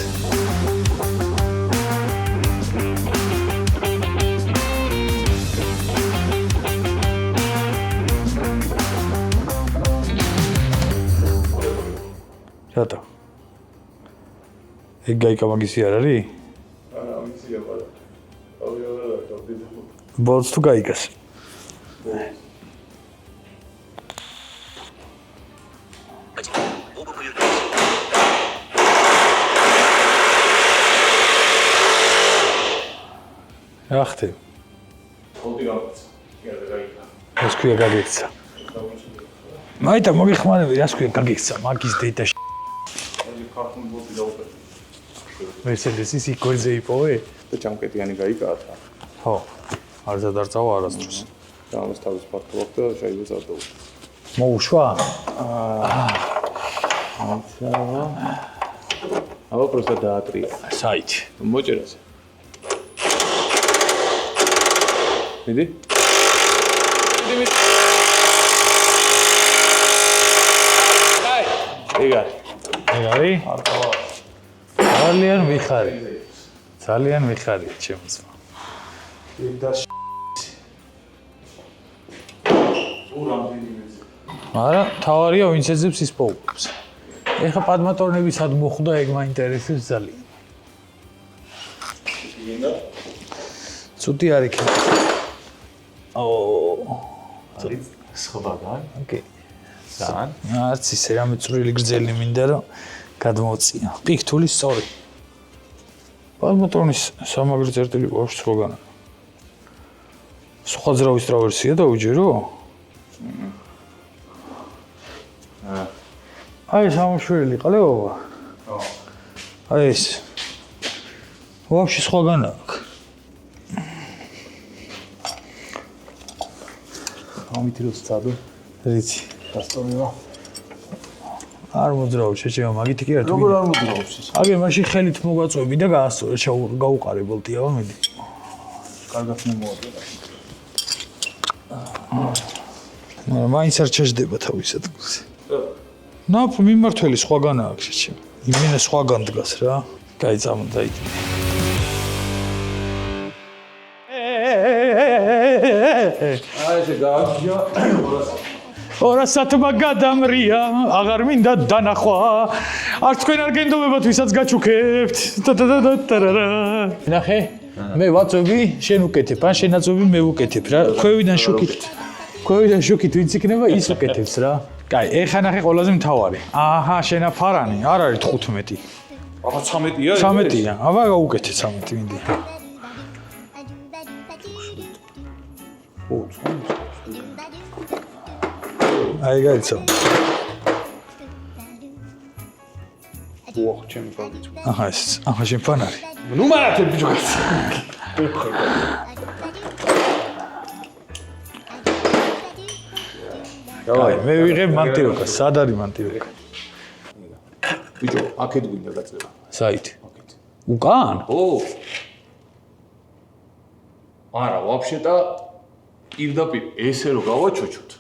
რატო? ეგ გაიკა მაგისი არ არის? არა, ვიცი აბა. ავიღა და დავდიდო. ბოლტს თუ გაიკას? რა ხდება? ბოლტი გავწ. კიდე გაიგა. ეს ქვია გაგექცა. მაიტა მოგიხმარები, რას ქვია გაგექცა? მაგის დედა აი ქართული ბოლტი დავუყე. მერსედესის იქორზე იპოვე? და ჩამკეტიანი გაიგაა თან. ხო. არ ზადარწავა არასდროს. და ამას თავის ფაქტობ და შეიძლება წადო. მოუშვა? აბა პროსტა დაატრია. საით. მოჭერაზე. მიდი. ეგ არის? ძალიან მიხარი. ძალიან მიხარი ჩემს. არა, თავარია ვინც ეძებს ის პოულობს. ეხა პადმატორნები სად მოხვდა ეგ მაინტერესებს ძალიან. ცუდი არ იქნება. სხვაგან? ოკეი. ძალიან. არც ისე რამე წვრილი გრძელი მინდა რომ გადმოწია. პიქთული სწორი. პადმატორნის სამაგრი წერტილი ყავს სხვაგან. სხვა ძრავის ტრავერსია დაუჯერო? აი სამშველი ყალეობა. ხო. აი ეს. ვაფშე სხვაგან აქვს. ამით რო წადო. რიცი. გასწორება. არ მოძრაობ შეჩემა მაგით კი არ თუ. როგორ არ მოძრაობს ეს? აგერ მაშინ ხელით მოგაწვევი და გაასწორე გაუყარე ბოლტი აბა მიდი. კარგად მომოაწყდა. მაგრამ მაინც არ ჩაждდება თავის ადგილზე. ნაფ მიმართველი სხვაგან აქვს შეჩემა. იმენა სხვაგან დგას რა. კაი წამოდა იქ. აი ესე გააგზია 200-მა გადამრია, აღარ მინდა დანახვა. არც თქვენ არ გენდობებათ, ვისაც გაჩუქებთ. ნახე, მე ვაწვევი, შენ უკეთებ, ან შენაწვევი მე ვუკეთებ რა. ქვევიდან შუქით ვინც იქნება, ის უკეთებს რა. კაი, ეხა ნახე ყველაზე მთავარი. აჰა, შენაფარანი, არ არის 15. აბა 13-ია? 13-ია. აბა გაუკეთე 13 მინდი. აი გაიცო. უახ, ჩემი ფარგიც. ახლა შენ ფანარი. ნუ მარათე ბიჭო. დავაი, მე ვიღებ მანტიროკა, სად არის მანტიროკა? ბიჭო, აქეთ გვინდა გაწევა. საით? უკან? ო. არა, ვაფშეტა პირდაპირ ესე რო გავაჩოჩოთ.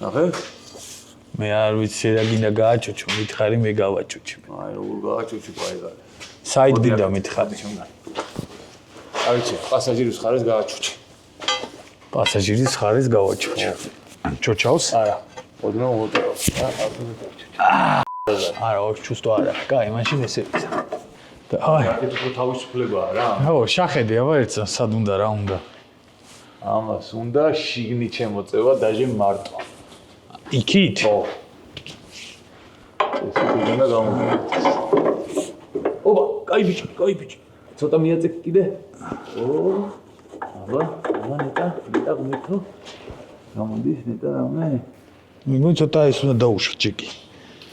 ნახე? მე არ ვიცი რა გინდა გააჩოჩო, მითხარი მე გავაჩოჩი. აი როგორ გავაჩოჩი პაიგა. საით გინდა მითხარი? არ ვიცი, პასაჟირის ხარეს გავაჩოჩი. პასაჟირის ხარეს გავაჩოჩი. ჩოჩავს? არა. ოდნავ ოდნავ. არა, ოქ ჩუსტო არა. კაი, მაშინ ესე ვიზა. აი, ეს უფრო თავისუფლებაა რა. ო, შახედი აბა ერთსა, სად უნდა რა უნდა? ამას უნდა შიგნით შემოწევა დაჟე მარტო. იქით? ო. ეს უნდა გამოვიდეთ. ოპა, კაი ბიჭი. ცოტა მიაწეკ კიდე. ო. აბა ნეტა გმითო. გამოდის ნეტა რამე. მე ცოტა ის უნდა დაუშვი ჯეკი.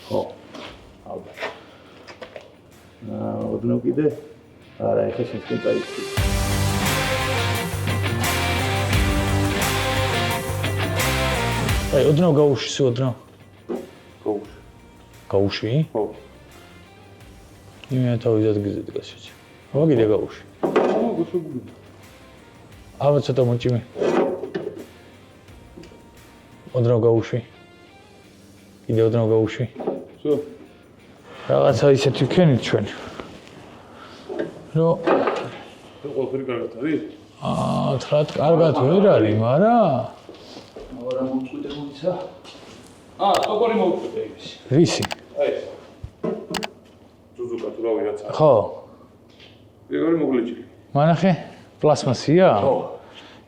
ხო. აბა. ოდნავ კიდე. არა, ეხა შეშკენ წაიწი. აი, ოდნავ გაუშვი, ოდნავ. გოუშვი. გაუშვი? ხო. იმენა თავის ადგილზე დგას. აბა კიდე გაუშვი. გოშვი. აბა ცოტა მოჭიმე. ოდნავ გაუშვი. კიდე ოდნავ გაუშვი. სულ. რაღაცა ისეთი ვქენით ჩვენ. რომ ყველაფერი კარგად არის? თხრა კარგად ვერ არის, მაგრამ არა მოწყვიტე მოიცა. სტოპორი მოუწყვიტე ის. რისი? აი ეს. ზუზუკა თუ რავი რაც არის. ხო. ეგარი მოგლეჭილი. მანახე პლასმასია? ხო.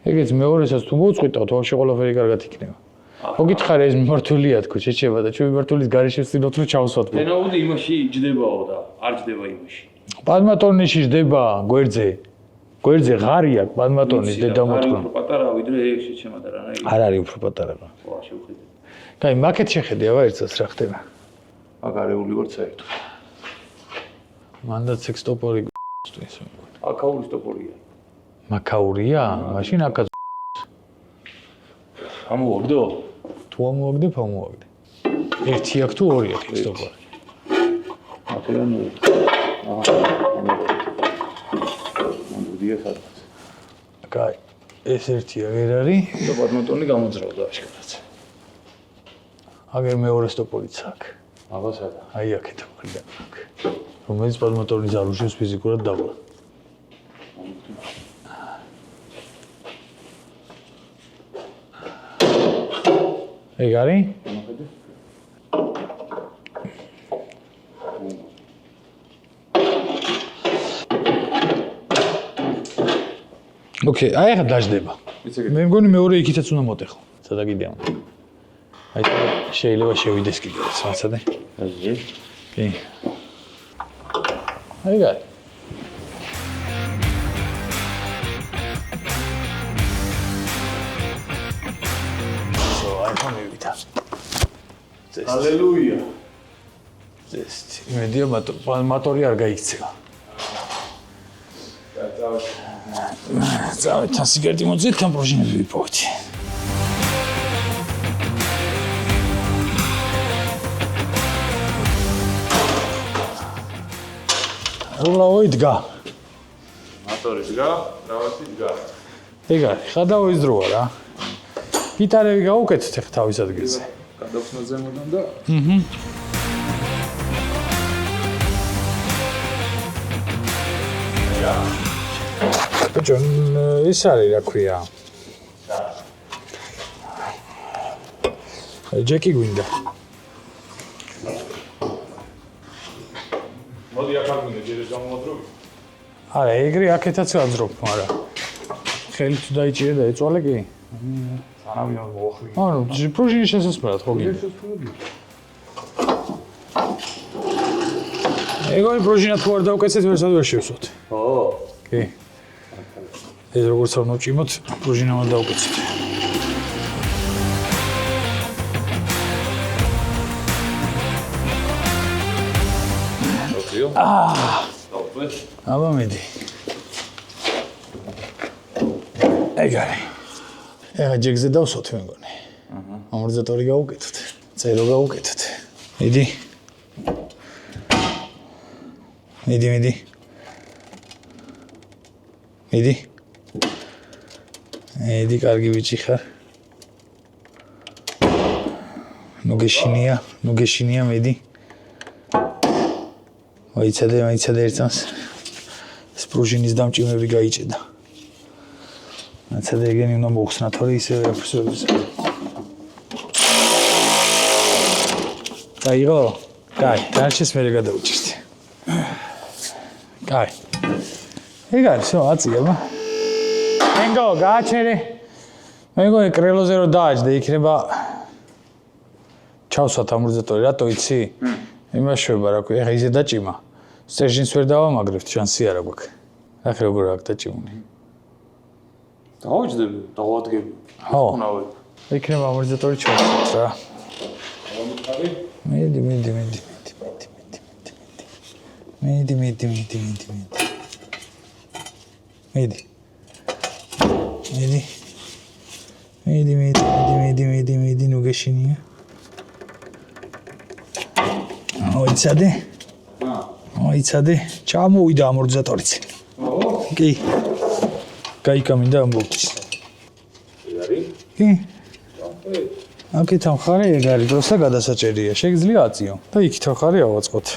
ეგეც მეორესაც თუ მოუწყვიტავთ, ვაფშე ყველაფერი კარგად იქნება. მოგითხარი ეს მიმართულია თქო, შეჩება და ჩვენ მიმართულის გარეშე ვსწინოთ რომ ჩავსვათ. ენაუდი იმაში ჯდებაო და არ ჯდება იმაში. პადმატორნიში ჯდება გვერდზე. გვერდზე ღარი აქვს პადმატორნის დედამოთქმა. უფრო პატარა ვიდრე ეგ შეჩემა და რანაირი. არ არის უფრო პატარა. ხო, შევხედე. კაი, მაკეთ შეხედე აბა ერთსაც რა ხდება. აგარეული ვარ საერთოდ. მანდაც ეგ სტოპორი გწვის. აკაური სტოპორია. მაკაურია? მაშინ აკა ამოვაგდო? თუ ამოვაგდებ, ამოვაგდე. ერთი აქვს თუ ორი აქვს სტოპორი. აკერანო. მანდია სადაც. კაი, ეს ერთია ვერ არის. და პადმატონი გამოძრავდა აშკარად. აგერ მეორე სტოპორიც აქვს. აბა სადა. აი აქეთ მხრიდან აქვს. რომელიც პადმატორნის არ უშვებს ფიზიკურად დაბლა. ეგ არის? ოკეი, აი ახლა დაждდება. მე მგონი მეორე იქითაც უნდა მოტეხო. სადა კიდე უნდა. აი შეიძლება შევიდეს კიდე საცადე. აი. კი. აი გარი. ალელუია. ეს იმედია მატორი არ გაიქცევა. წავით თან სიგარეტი მოძეთ, თან პროჟინები ვიპოვეთ. როლაო იდგა. მატორი დგა, რაღაცი დგა. ეგ არის, ხადაო ის დროა რა. გიტარები გაუკეთეთ ახლა თავის ადგილზე. გადავხსნა ზემოდან და ბიჭო, ის არის რა ქვია. ჯეკი გვინდა. მოდი აქ არ გვინდა ჯერ ეს გამოვადრობი. არა, ეგრე აქეთაც ვაძრობ, მაგრამ ხელი თუ დაიჭირე და ეწვალე კი? სანავი არ მოახრი. ანუ პროჟინის შესაძლებლად ხო გინდა? ეგონი პროჟინა თუ არ დავკეცეთ, ვერცად ვერ შევსვათ. ო. კი. ეს როგორც არ მოვჭიმოთ, პროჟინა არ დავკეცეთ. აბა მიდი. ეგარი. ეხა ჯეგზე დავსვათ მე მგონი. ამორტიზატორი გავუკეთოთ. წერო გავუკეთოთ. მიდი. მიდი. მიდი, კარგი ბიჭი ხარ. ნუ გეშინია, მიდი. მოიცადე ერთს. სპრუჟინის დამჭიმები გაიჭედა. მაცადე ეგენი უნდა მოხსნა, თორე ისე რეფერსებს. დაიღო? კაი, დარჩეს მე გადავუჭირდი. კაი. ეგარი, всё, აწიება. ენგო, გააჩერე. მეგონი კრელოზე რო დააჭდე, იქნება ჩავსვათ ამორტიზატორი, რატო იცი? იმას შვება რა ქვია, ეხა ისე დაჭიმა. სტერჟინს ვერ დავამაგრებთ, შანსი არა გვაქვს. ახლა როგორ აქ დაჭიმული? დავაჭდები, დავადგები. ხო. იქნება ამორტიზატორი ჩავსვათ რა. მიდი. მიდი. ნუ გეშინია. მოიცადე. ჩამოვიდა ამორტიზატორიც. კი. გაიკამინდა ამბობთ. კი. აქეთ ამხარე ეგარი დროსა გადასაჭერია. შეგიძლია აწიო და იქით ახარე ავაწყოთ.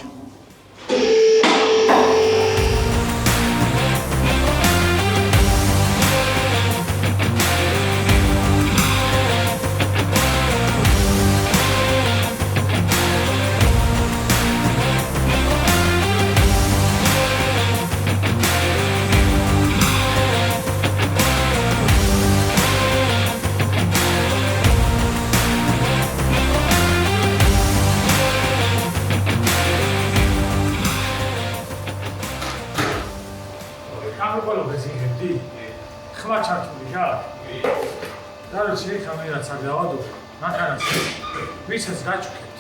ვისაც გაჩუქებთ.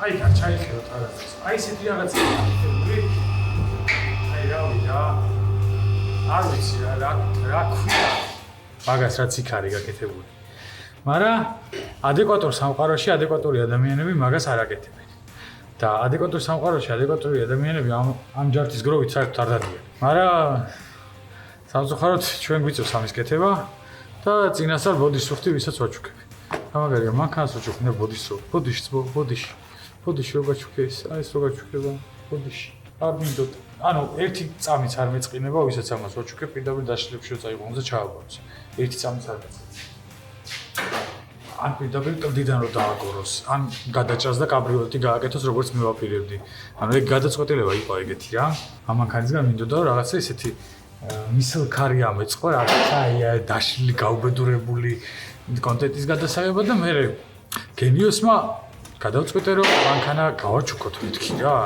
აი გაჩაიხევთ რაღაცას. აი ესეთი რაღაცა ხდება. აი რა. არ ვიცი რა ქვია. მაგას რაც იქ არის გაკეთებული. მაგრამ ადეკვატურ სამყაროში ადეკვატური ადამიანები მაგას არ აკეთებენ. და ადეკვატურ სამყაროში ადეკვატური ადამიანები ამ ჯართის გროვით საერთოდ არ დადიან. მაგრამ სამწუხაროდ ჩვენ გვიწევს ამის კეთება და წინასწარ ბოდიშს ვისაც ვაჩუქებ. მაგარია, მანქანას ვაჩუქნე ბოდიში რო გაჩუქეს, აი ეს რო გაჩუქება ბოდიში. არ მინდოდ, ანუ ერთი წამიც არ მეწყინება, ვისაც ამას ვაჩუქებ, პირდაპირ დაშლიებში წაიყვანოს და ჩააბაროს. ერთი წამიც არ მეწყინება. ან პირდაპირ კლდიდან რო დააგოროს, ან გადაჭრას და კაბრიოლეტი გააკეთოს, როგორც მე ვაპირებდი. ანუ ეგ გადაწყვეტილება იყო ეგეთი რა. ამ მანქანისგან მინდოდა რაღაცა ისეთი მისლქარი ამეწყო, რაღაცა აი დაშლილი, გაუბედურებული კონტენტის გადასაღება და მე გენიოსმა გადავწყვეტე რომ მანქანა გავაჩუქოთ მეთქი რა,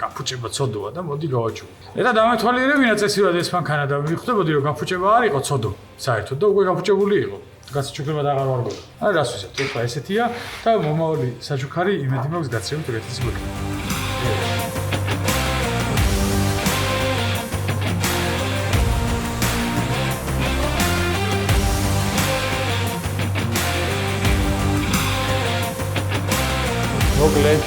გაფუჭება ცოდოა და მოდი გავაჩუქოთ. და დამეთვალიერებინა წესიურად ეს მანქანა და მივხვდებოდი რომ გაფუჭება არ იყო ცოდო, საერთოდ და უკვე გაფუჭებული იყო. გასაჩუქრება და აღარ ვარგო. აი რას ვისებთ, ეხლა ესეთია და მომავალი საჩუქარი იმედი მაქვს გაცრევით ეგეთის გვექნება. მოკლედ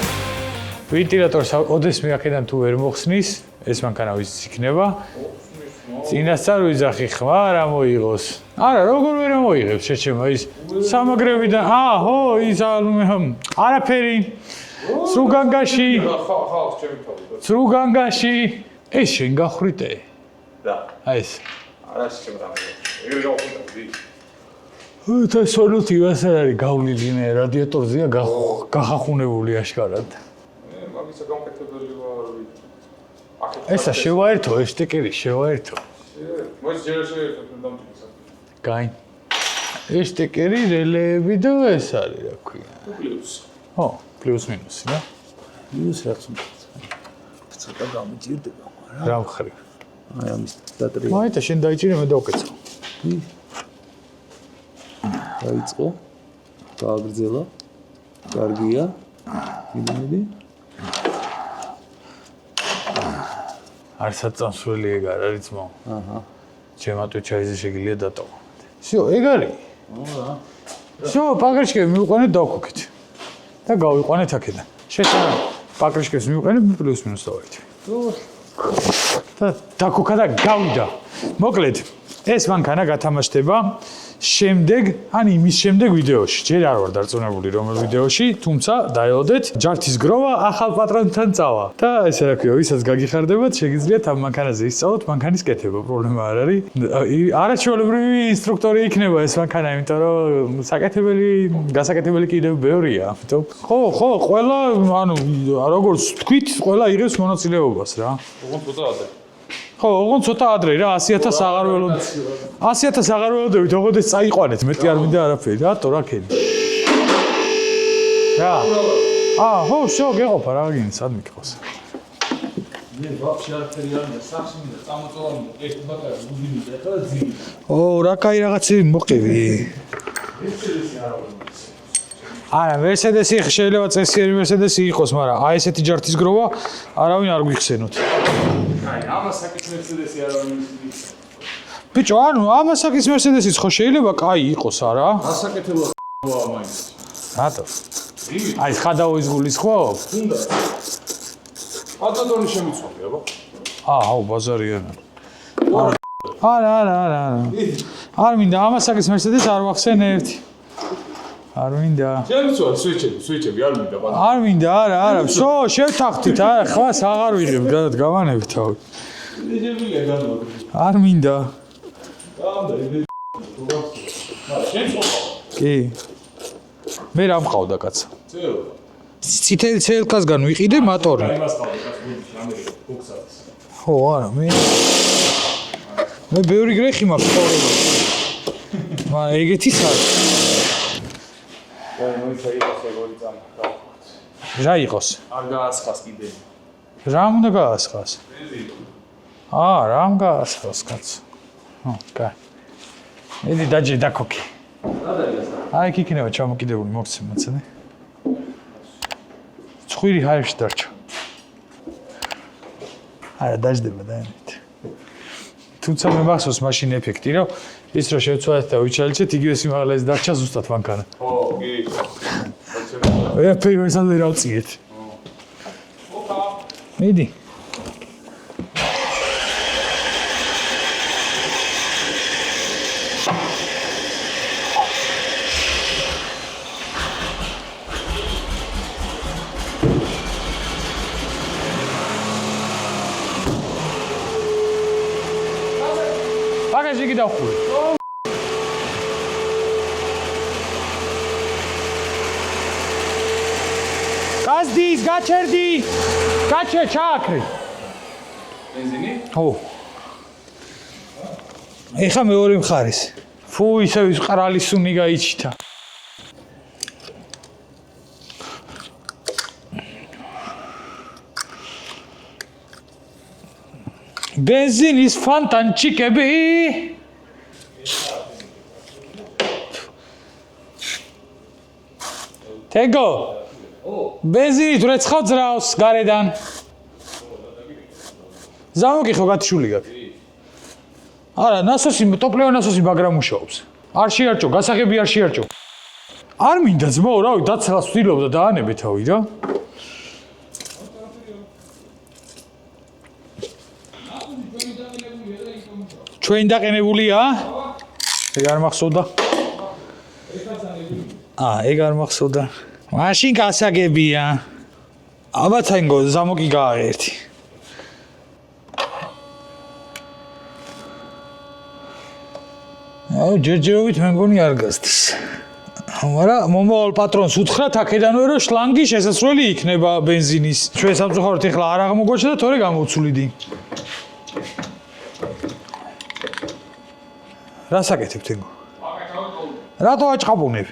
ვენტილატორს ოდესმე აქედან თუ ვერ მოხსნის, ეს მანქანა ვის იქნება? წინასწარ ვიძახი ხმა რა მოიღოს. არა, როგორ ვერ მოიღებს შეჩემა ის სამაგრებიდან. ხო, ის არაფერი. სრუგანგაში. ეს შენ გახრიტე? და. აი ეს. არა შეჩემა რა. ეგრე გავხუტავდი. და სოლოთ იმას არ არის გავლილი მე რადიატორზეა გახახუნებული აშკარად. მაგისა გამკეთებელი ვარ. ესა შევაერთო, ეს ტეკერი შევაერთო. მოიცა შეიძლება დამჭირდეს. კაი. ეს ტეკერი რელეები და ეს არის რა ქვია. პლუს. ხო, პლუს მინუსი რა. მინუს რაც უნდა. ცოტა გამიჭირდება, მაგრამ რა მხრივ. აი ამის დატრია. მაინც შენ დაიჭირე მე დავკეცო. დაიწყო. გააგრძელა. კარგია. მიდი. არცად წამსვლელი ეგ არ არის ძმო. აჰა. ჩემატვე ჩაიზე შეგიძლია დატოვო. всё, ეგ არის. всё, პაკრიშკები მივყვანეთ დავქოქეთ. და გავიყვანეთ აქედან. შეშალა პაკრიშკებს მივყვანეთ პლუს მინუს დავით. და დაქოქა და გავიდა. მოკლედ, ეს მანქანა გათამაშდება შემდეგ, ან იმის შემდეგ ვიდეოში. ჯერ არ ვარ დარწმუნებული რომელ ვიდეოში, თუმცა დაელოდეთ, ჯართის გროვა ახალ პატრონთან წავა. და ესე რა ქვია, ვისაც გაგიხარდებათ, შეგიძლიათ ამ მანქანაზე ისწავლოთ მანქანის კეთება, პრობლემა არ არის. არაჩვეულებრივი ინსტრუქტორი იქნება ეს მანქანა, იმიტომ რომ გასაკეთებელი კიდევ ბევრია, ამიტომ. ხო, ყველა, ანუ როგორც თქვით, ყველა იღებს მონაწილეობას რა. ოღონდ ცოტა ადრე. ხო, ოღონდ ცოტა ადრე რა 100.000 აღარ ველოდებით. 100.000 აღარ ველოდებით, ოღონდ ეს წაიყვანეთ, მეტი არ მინდა არაფერი, რატო რა ქენი. რა. ხო, всё, გეყოფა რა გინდა, სად მიყავს. მე ვაფშე არაფერი არ მინდა, სახში მინდა, წამოწოლა მინდა, ეს ბაკარი გუდი მინდა, ახლა ძილი. რა კაი რაღაცები მოყევი. არა, Mercedes-ი შეიძლება წესიერი Mercedes-ი იყოს, მაგრამ აი ესეთი ჯართის გროვა არავინ არ გვიხსენოთ. აი, ამასაკის Mercedes-ი არავინ ის. ბიჭო, ანუ ამასაკის Mercedes-იც ხო შეიძლება კაი იყოს, არა? ასაკეთებლა ხოა მაინც. რატო? აი, ხადაუის გულის ხო? უნდა. ადადონი შემიწვავი, აბა. აუ, ბაზარიანა. არა. არ მინდა ამასაკის Mercedes არ ვახსენებთ. არ მინდა. შემიწვა სვიჩები არ მინდა ბატონო. არ მინდა, არა. всё, შევთანხმდით, არა, ხვას აღარ ვიღებ, გავანებით თავი. ეჯებია განმოდი. არ მინდა. გამდე. კი. მე რა მყავდა კაცო? წელ. წითელი CLK-სგან ვიყიდე მოტორი. იმას ყავდა კაც გუნდში ამერიკა ფოქსაც. ხო, არა, მე ბევრი გრეხი მაქვს ცხოვრება. მაგრამ ეგეთის არის. მოიცა იყოს ეგორი წამი. რა იყოს? არ გაასხას კიდე. რა უნდა გაასხას? რამ გაასხას კაცო? კაი. ედი დაჯე დაკოქი. აი იქ იქნება ჩამოკიდებული მოგცემ მოცანე. ცხვირი ჰაერში დარჩა. არა დაждდება დაენით. თუმცა მე მახსოვს მაშინ ეფექტი, რომ ის რო შევცვალეთ და ვიჩალიჩეთ, იგივე სიმაღლეზე დარჩა ზუსტად მანქანა. ხო, კი. ერთად ვერ ავწიეთ. მიდი. ბაგაჟი კი დავხურე. გაზდის, გაჩერდი. გაჩერ ჩააქრე. ბენზინი? ხო. ეხა მეორე მხარეს. ფუ, ისე ის ყრალი სუნი გაიჩითა. ბენზინის ფონტანჩიკები. თეგო. ბენზინი თუ რეცხავ ძრავს გარედან. ზამოკი ხო გათიშული გაქვს? არა, ნასოსი, ტოპლევი ნასოსი მაგრამ მუშაობს. არ შეარჭო, გასაღები არ შეარჭო. არ მინდა ძმაო, რავი, დაცლას ვთილობდა დაანებე თავი რა. ჩვენ დაყენებულია? ეგ არ მახსოვდა. ეგ არ მახსოვდა. მაშინ გასაგებია. აბა თანგო ზამოკი გააღერთი. ჯერჯერობით მე მგონი არ გასდის. მაგრამ მომავალ პატრონს უთხრათ აქედანვე რომ შლანგი შესასვლელი იქნება ბენზინის. ჩვენ სამწუხაროდ ეხლა არ აღმოგვაჩნდა და თორე გამოვცვლიდი. რა საკეთებ თენგო? რატო აჭყაპუნებ?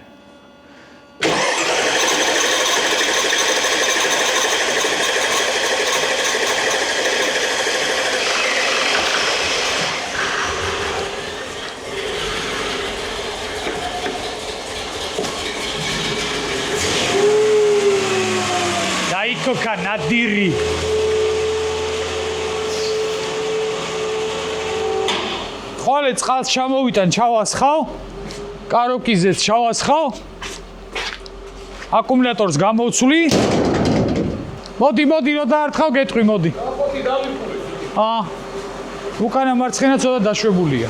დაიქოქა ნადირი. ხვალე წყალს ჩამოვიტან, ჩავასხავ. კაროკიზეც ჩავასხავ. აკუმულატორს გამოვცვლი. მოდი, რო დაარტყავ, გეტყვი, მოდი. მოდი დავიფურე. უკანა მარცხენა ცოტა დაშვებულია.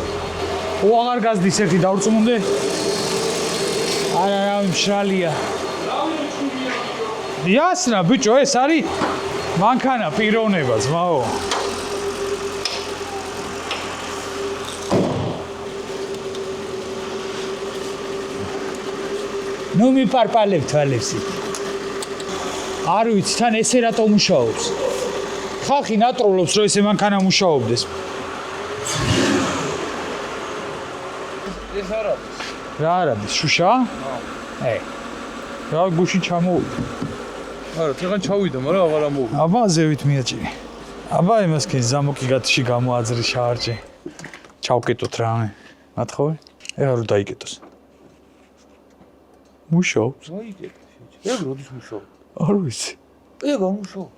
აღარ გაზდის ერთი დავრწმუნდე. არა, მშრალია. იასნა, ბიჭო, ეს არის მანქანა პიროვნება, ძმაო. ნუ მიპარპალებ თვალებს. არ ვიცი, თან ესე რატო მუშაობს? ხალხი ნატროლობს, რომ ესე მანქანა მუშაობდეს. ეს არა. რა არის, შუშა? რა გუში ჩამოვიდა. არა, თეღან ჩავიდა, მაგრამ აღარ ამოვიდა. აბა ზევით მიაჭირი. აბა იმას კი ზამოკი გათში გამოაძრი შარჯი. ჩავკეტოთ რამე. მათხოვე? ეხლა რომ დაიკეტოს. მუშაობს. დაიგეთ. ეგ როდის მუშაობ? არ ვიცი. ეგ ამუშაობ.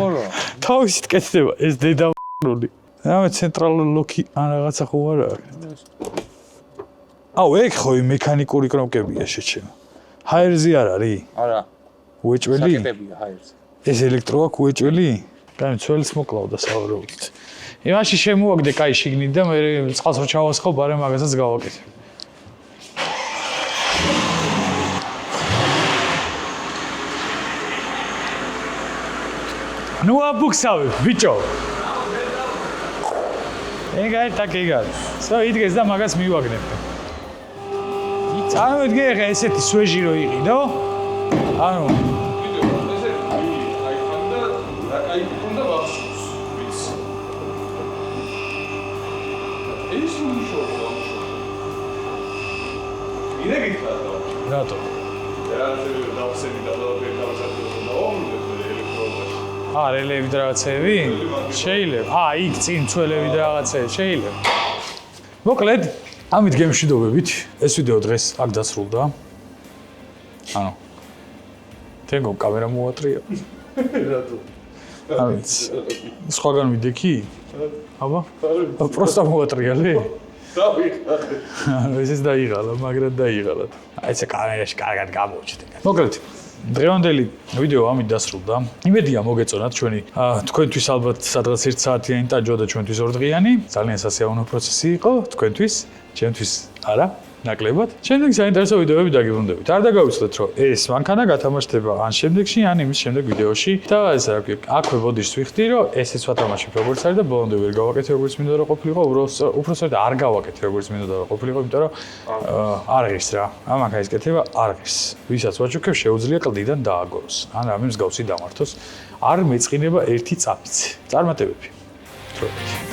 არა. თავისით კეთდება ეს დედავრული. რამე ცენტრალური ლოკი ან რაღაცა ხო არა? ეგ ხო მექანიკური კნოპკებია შეჩემ. ჰაერზე არ არის? არა. უეჭველი? საკეტებია ჰაერზე. ეს ელექტროა უეჭველი? კაი, ცველს მოკლავდა სავარაუდოდ. იმაში შემოაგდე კაი შიგნით და მე წყალს რო ჩავასხავ, ბარემ მაგასაც გავაკეთებ. ნუ აბუქსავე, ბიჭო. ეგ არის. სო იდგეს და მაგას მივაგნებ. წარმოვიდგე ხა ესეთი სვეჟი რო იყიდო? ანუ რატო? რელები და რაღაცები? შეიძლება. იქ წინ ცველები და რაღაცები შეიძლება. მოკლედ, ამით გემშვიდობებით. ეს ვიდეო დღეს აქ დასრულდა. ანუ თენგო კამერა მოატრია. რატო? არ ვიცი. სხვაგან ვიდექი? აბა? პროსტა მოატრიალე? დავიხარე. ეს დაიღალა, მაგრამ დაიღალა. აი ეს კამერაში კარგად გამოჩნდა. მოკლედ, დღევანდელი ვიდეო ამით დასრულდა. იმედია მოგეწონათ ჩვენი თქვენთვის ალბათ სადღაც 1 საათიანი ტაჯვა და ჩვენთვის 2 დღიანი. ძალიან სასიამოვნო პროცესი იყო თქვენთვის, ჩემთვის არა. ნაკლებად. შემდეგი საინტერესო ვიდეოები დაგიბრუნდებით. არ დაგავიწყდეთ, რომ ეს მანქანა გათამაშდება ან შემდეგში, ან იმის შემდეგ ვიდეოში. და ეს რა ქვია, აქვე ბოდიშს ვიხდი, რომ ესეც ვათამაშებ როგორც არის და ბოლომდე ვერ გავაკეთე როგორც მინდოდა რომ ყოფილიყო, უბრალოდ არ გავაკეთე როგორც მინდოდა რომ ყოფილიყო, იმიტომ რომ არ ღირს რა. ამ მანქანის კეთება არ ღირს. ვისაც ვაჩუქებ, შეუძლია კლდიდან დააგოროს. ან რამე მსგავსი დამართოს. არ მეწყინება ერთი წამიც. წარმატებები. თროებით.